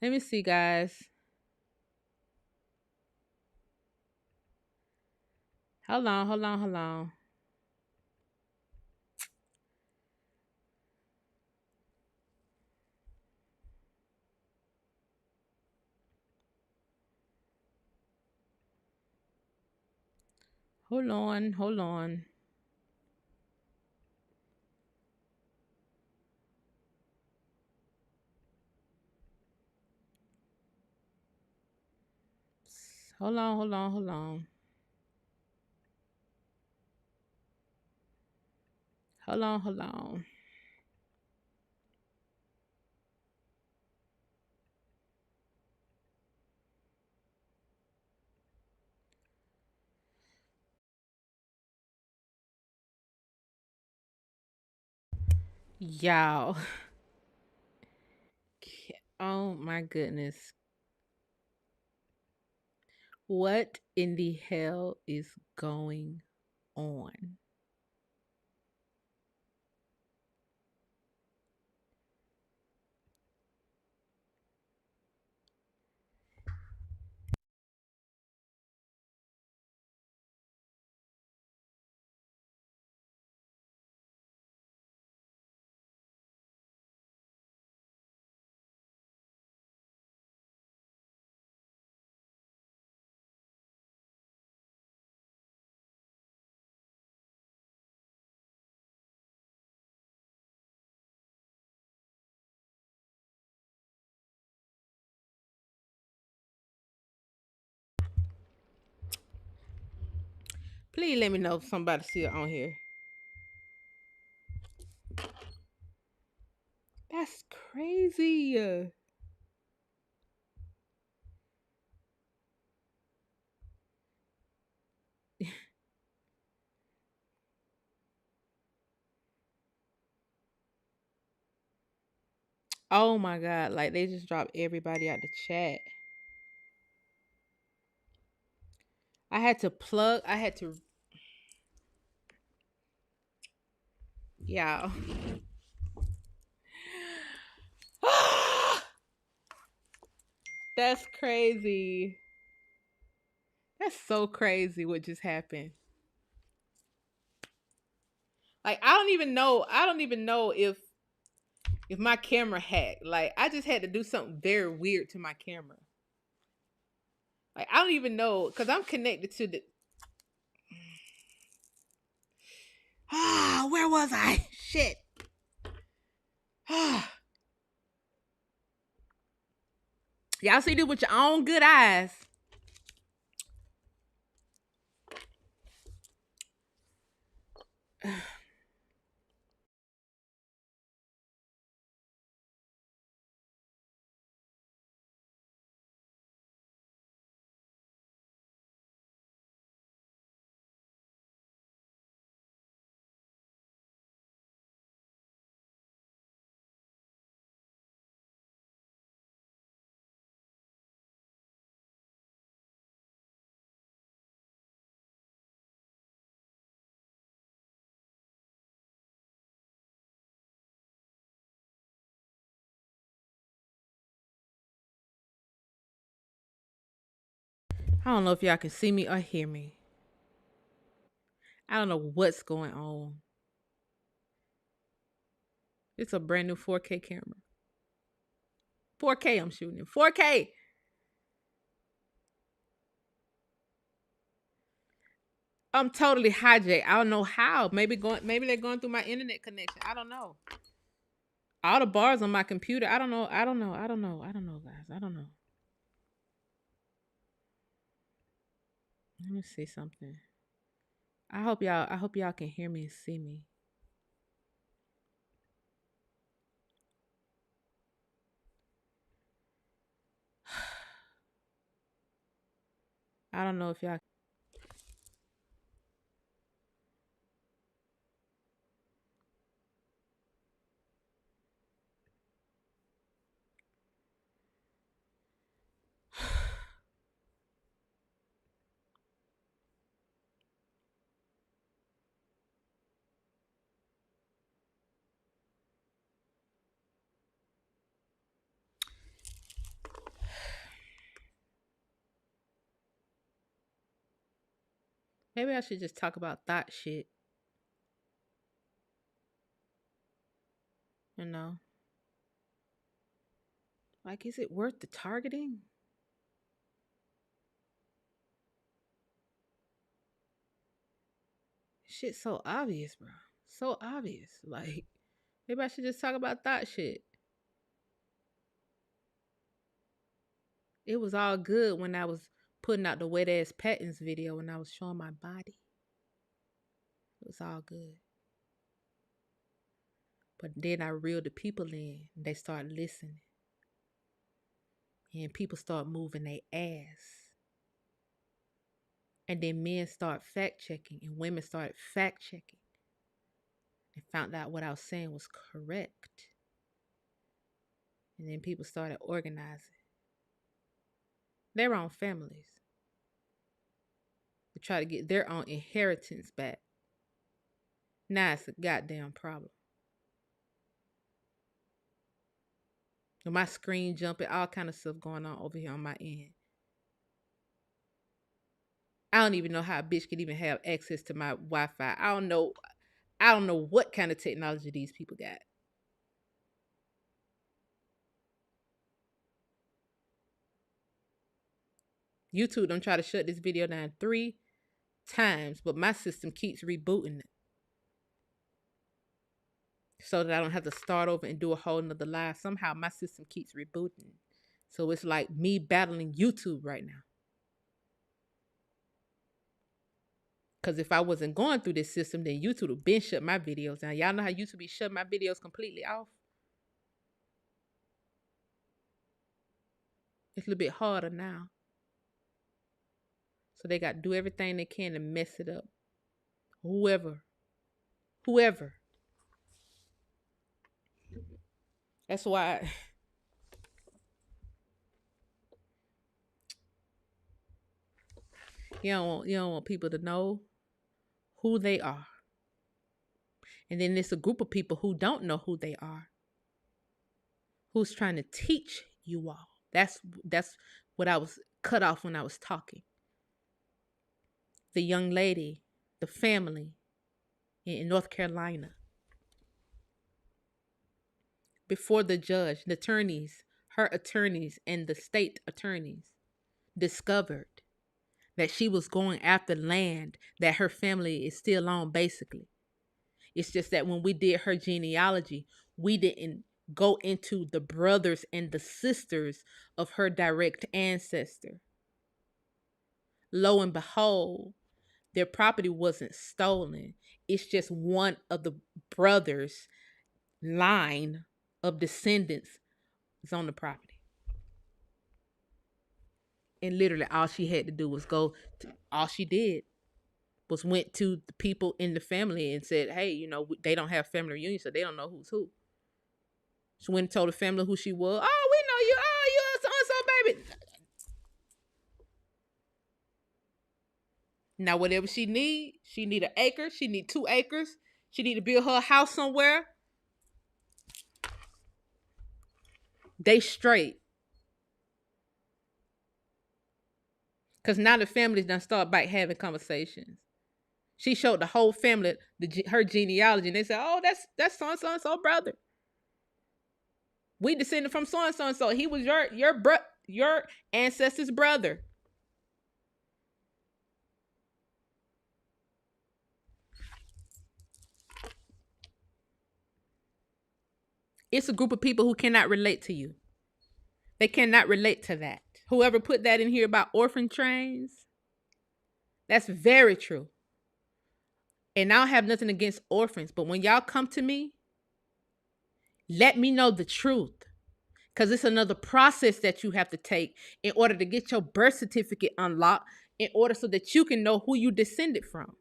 Let me see, guys. Hold on. Hold on. Hold on. Hold on. Hold on. Hold on. Hold on. Hold on. Hold on. Hold on. Y'all. Oh my goodness. What in the hell is going on? Please let me know if somebody's still on here. That's crazy. Oh my god, like they just dropped everybody out the chat. I had to y'all. That's crazy. That's so crazy what just happened. Like I don't even know if my camera hacked. Like I just had to do something very weird to my camera. Like I don't even know because I'm connected to the where was I? Shit. Y'all see this with your own good eyes. I don't know if y'all can see me or hear me. I don't know what's going on. It's a brand new 4K camera. 4K I'm shooting in. 4K. I'm totally hijacked. I don't know how. Maybe they're going through my internet connection. I don't know. All the bars on my computer. I don't know, guys. I don't know. Let me see something. I hope y'all can hear me and see me. I don't know if y'all. Maybe I should just talk about that shit. You know? Like, is it worth the targeting? Shit's so obvious, bro. So obvious. Like, maybe I should just talk about that shit. It was all good when I was putting out the wet ass patents video when I was showing my body. It was all good. But then I reeled the people in and they started listening. And people start moving their ass. And then men start fact checking and women started fact checking. And found out what I was saying was correct. And then people started organizing their own families to try to get their own inheritance back. Now it's a goddamn problem. My screen jumping, all kind of stuff going on over here on my end. I don't even know how a bitch could even have access to my Wi-Fi. I don't know what kind of technology these people got. YouTube don't try to shut this video down 3 times, but my system keeps rebooting it. So that I don't have to start over and do a whole nother live. Somehow my system keeps rebooting. So it's like me battling YouTube right now. Because if I wasn't going through this system, then YouTube would been shut my videos down. Y'all know how YouTube be shutting my videos completely off? It's a little bit harder now. So they got to do everything they can to mess it up. Whoever. That's why you don't want people to know who they are. And then there's a group of people who don't know who they are. Who's trying to teach you all. That's what I was cut off when I was talking. The young lady, the family in North Carolina. Before the judge, the attorneys, her attorneys and the state attorneys discovered that she was going after land that her family is still on, basically. It's just that when we did her genealogy, we didn't go into the brothers and the sisters of her direct ancestor. Lo and behold, their property wasn't stolen. It's just one of the brothers' line of descendants is on the property. And literally all she had to do was all she did was went to the people in the family and said, hey, they don't have family reunion, so they don't know who's who. She went and told the family who she was. Oh, we know you. Oh, you so-and-so, baby. Now, whatever she need an acre. She need 2 acres. She need to build her house somewhere. They straight. Because now the families done start back having conversations. She showed the whole family her genealogy, and they said, oh, that's so-and-so brother. We descended from so-and-so. He was your ancestor's brother. It's a group of people who cannot relate to you. They cannot relate to that. Whoever put that in here about orphan trains, that's very true. And I don't have nothing against orphans, but when y'all come to me, let me know the truth. Because it's another process that you have to take in order to get your birth certificate unlocked, in order so that you can know who you descended from.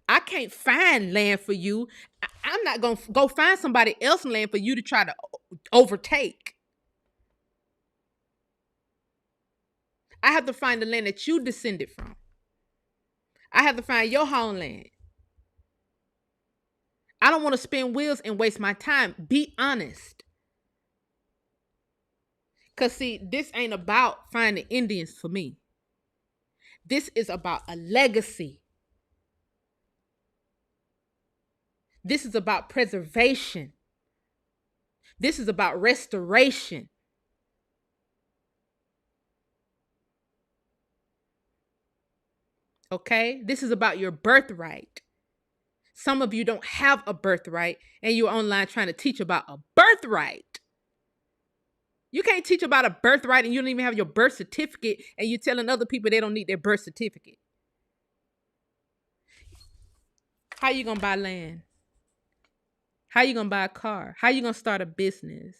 I can't find land for you. I'm not going to go find somebody else's land for you to try to overtake. I have to find the land that you descended from. I have to find your homeland. I don't want to spin wheels and waste my time. Be honest. Because, see, this ain't about finding Indians for me. This is about a legacy. This is about preservation. This is about restoration. Okay? This is about your birthright. Some of you don't have a birthright, and you're online trying to teach about a birthright. You can't teach about a birthright and you don't even have your birth certificate, and you're telling other people they don't need their birth certificate. How you going to buy land? How you going to buy a car? How you going to start a business?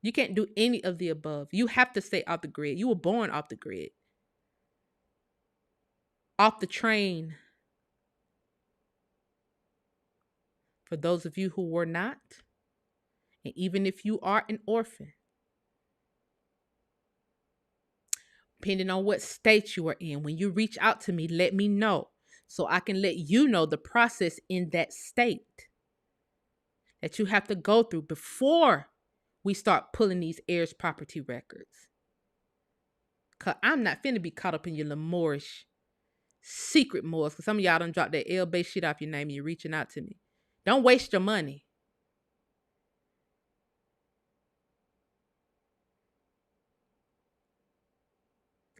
You can't do any of the above. You have to stay off the grid. You were born off the grid. Off the train. For those of you who were not, and even if you are an orphan, depending on what state you are in, when you reach out to me, let me know so I can let you know the process in that state that you have to go through before we start pulling these heirs property records. Because I'm not finna be caught up in your Lamorish secret mores, because some of y'all done dropped that L-based shit off your name and you're reaching out to me. Don't waste your money.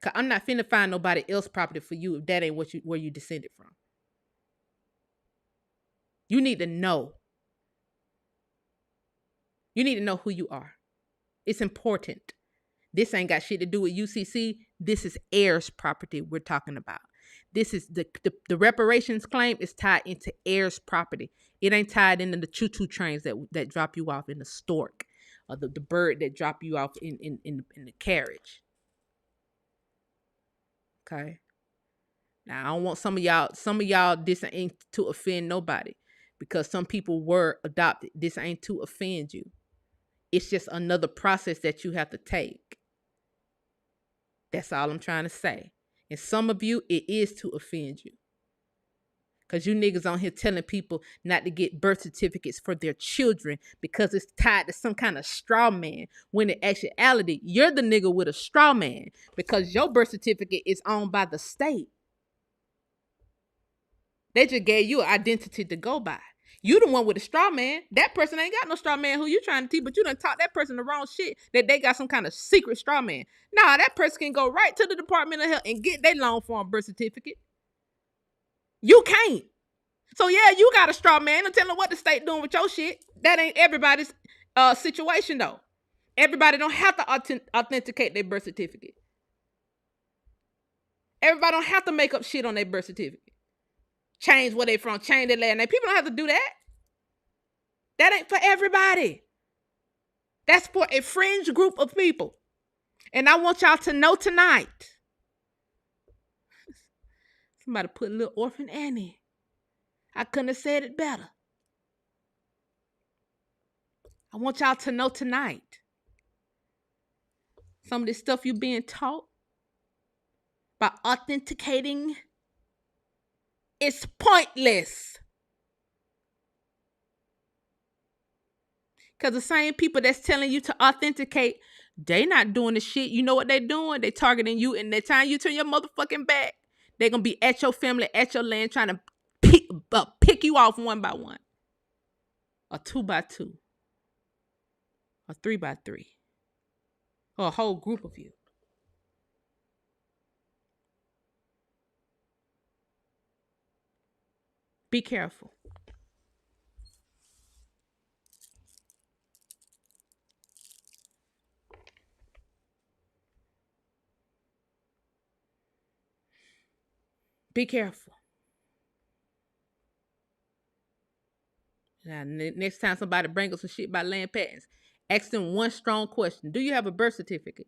Cause I'm not finna find nobody else property for you if that ain't where you descended from. You need to know. You need to know who you are. It's important. This ain't got shit to do with UCC. This is heirs property we're talking about. This is the reparations claim is tied into heirs property. It ain't tied into the choo-choo trains that drop you off in the stork, or the bird that drop you off in the carriage. Okay. Now I don't want some of y'all, this ain't to offend nobody, because some people were adopted. This ain't to offend you. It's just another process that you have to take. That's all I'm trying to say. And some of you, it is to offend you. Because you niggas on here telling people not to get birth certificates for their children because it's tied to some kind of straw man. When in actuality, you're the nigga with a straw man, because your birth certificate is owned by the state. They just gave you an identity to go by. You the one with a straw man. That person ain't got no straw man who you trying to teach, but you done taught that person the wrong shit, that they got some kind of secret straw man. Nah, that person can go right to the Department of Health and get their long form birth certificate. You can't. So yeah, you got a straw man and tell them what the state doing with your shit. That ain't everybody's situation though. Everybody don't have to authenticate their birth certificate. Everybody don't have to make up shit on their birth certificate. Change where they from, change their last name. People don't have to do that. That ain't for everybody. That's for a fringe group of people. And I want y'all to know tonight. Somebody put little orphan Annie. I couldn't have said it better. I want y'all to know tonight. Some of this stuff you're being taught by authenticating, it's pointless. Because the same people that's telling you to authenticate, they not doing the shit. You know what they doing? They targeting you, and the time you turn your motherfucking back, they're going to be at your family, at your land, trying to pick you off one by one. Or 2 by 2. Or 3 by 3. Or a whole group of you. Be careful. Be careful. Now, next time somebody bring us some shit about land patents, ask them one strong question. Do you have a birth certificate?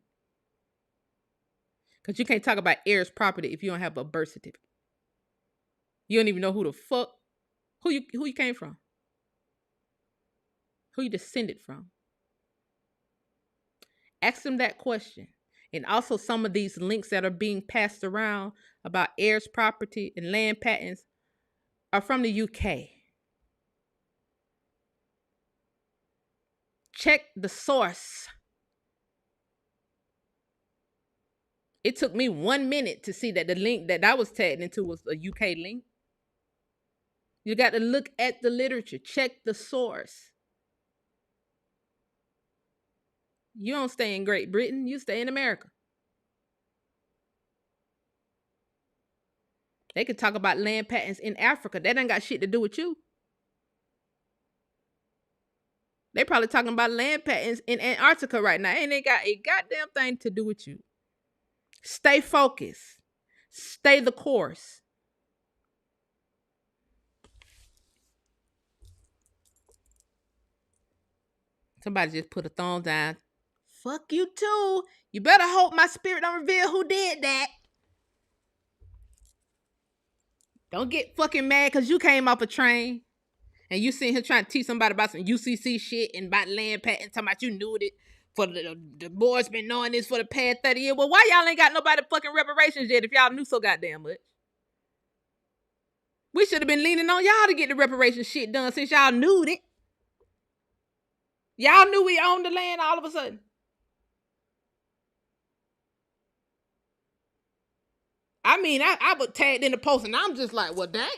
Because you can't talk about heirs property if you don't have a birth certificate. You don't even know who the fuck, who you came from. Who you descended from. Ask them that question. And also some of these links that are being passed around about heirs property and land patents are from the UK. Check the source. It took me 1 minute to see that the link that I was tagged into was a UK link. You got to look at the literature. Check the source. You don't stay in Great Britain. You stay in America. They could talk about land patents in Africa. That ain't got shit to do with you. They probably talking about land patents in Antarctica right now. And they got a goddamn thing to do with you. Stay focused. Stay the course. Somebody just put a thumb down. Fuck you too. You better hope my spirit don't reveal who did that. Don't get fucking mad because you came off a train and you sitting here trying to teach somebody about some UCC shit and about land patent, talking about you knew it. For the boys been knowing this for the past 30 years. Well, why y'all ain't got nobody fucking reparations yet if y'all knew so goddamn much? We should have been leaning on y'all to get the reparations shit done since y'all knew it. Y'all knew we owned the land all of a sudden. I mean, I was tagged in the post and I'm just like, well, damn.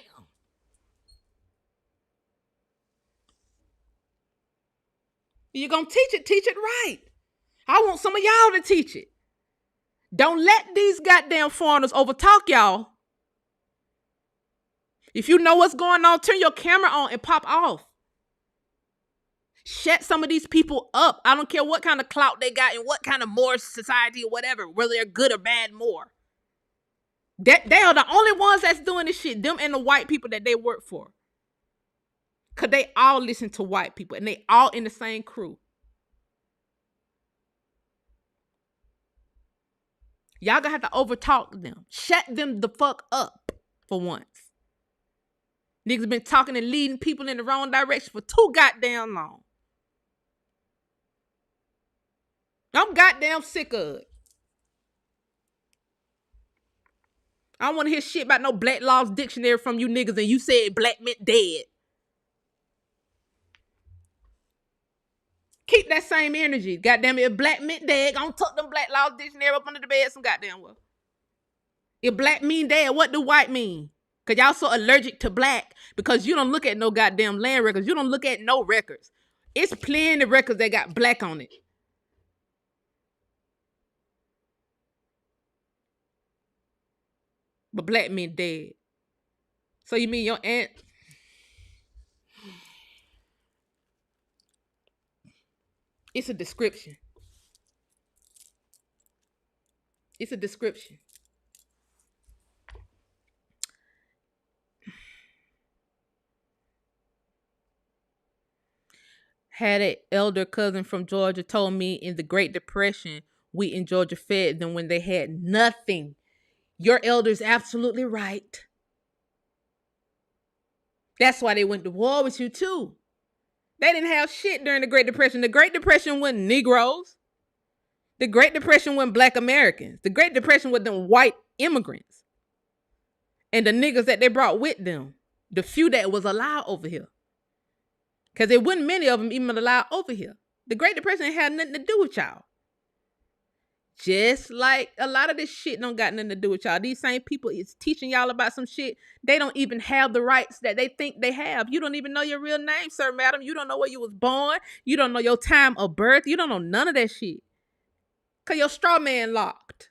You're going to teach it right. I want some of y'all to teach it. Don't let these goddamn foreigners overtalk y'all. If you know what's going on, turn your camera on and pop off. Shut some of these people up. I don't care what kind of clout they got and what kind of Moor society or whatever, whether they're good or bad Moor. They are the only ones that's doing this shit. Them and the white people that they work for. Because they all listen to white people and they all in the same crew. Y'all gonna have to overtalk them. Shut them the fuck up for once. Niggas been talking and leading people in the wrong direction for too goddamn long. I'm goddamn sick of it. I don't want to hear shit about no Black Laws Dictionary from you niggas and you said black meant dead. Keep that same energy. Goddamn it, if black meant dead, gonna tuck them Black Laws Dictionary up under the bed some goddamn well. If black mean dead, what do white mean? Because y'all so allergic to black because you don't look at no goddamn land records. You don't look at no records. It's plenty of records that got black on it. But black mean dead. So you mean your aunt? It's a description. It's a description. Had an elder cousin from Georgia told me in the Great Depression, we in Georgia fed them when they had nothing. Your elder's absolutely right. That's why they went to war with you too. They didn't have shit during the Great Depression. The Great Depression wasn't Negroes. The Great Depression wasn't Black Americans. The Great Depression was them white immigrants. And the niggas that they brought with them. The few that was allowed over here. Because there wasn't many of them even allowed over here. The Great Depression had nothing to do with y'all. Just like a lot of this shit don't got nothing to do with y'all. These same people is teaching y'all about some shit. They don't even have the rights that they think they have. You don't even know your real name, sir, madam. You don't know where you was born. You don't know your time of birth. You don't know none of that shit. Because your straw man locked.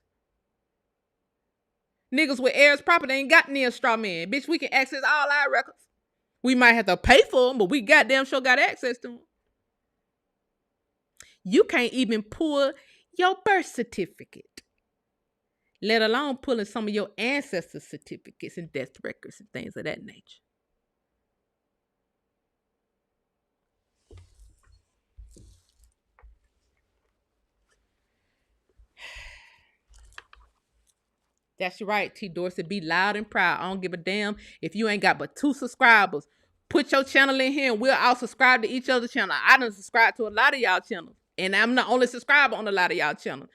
Niggas with heirs property ain't got near straw man. Bitch, we can access all our records. We might have to pay for them, but we goddamn sure got access to them. You can't even pull your birth certificate. let alone pulling some of your ancestors' certificates and death records and things of that nature. That's right, T. Dorsey. Be loud and proud. I don't give a damn if you ain't got but 2 subscribers. Put your channel in here and we'll all subscribe to each other's channel. I done subscribe to a lot of y'all channels. And I'm the only subscriber on a lot of y'all channels.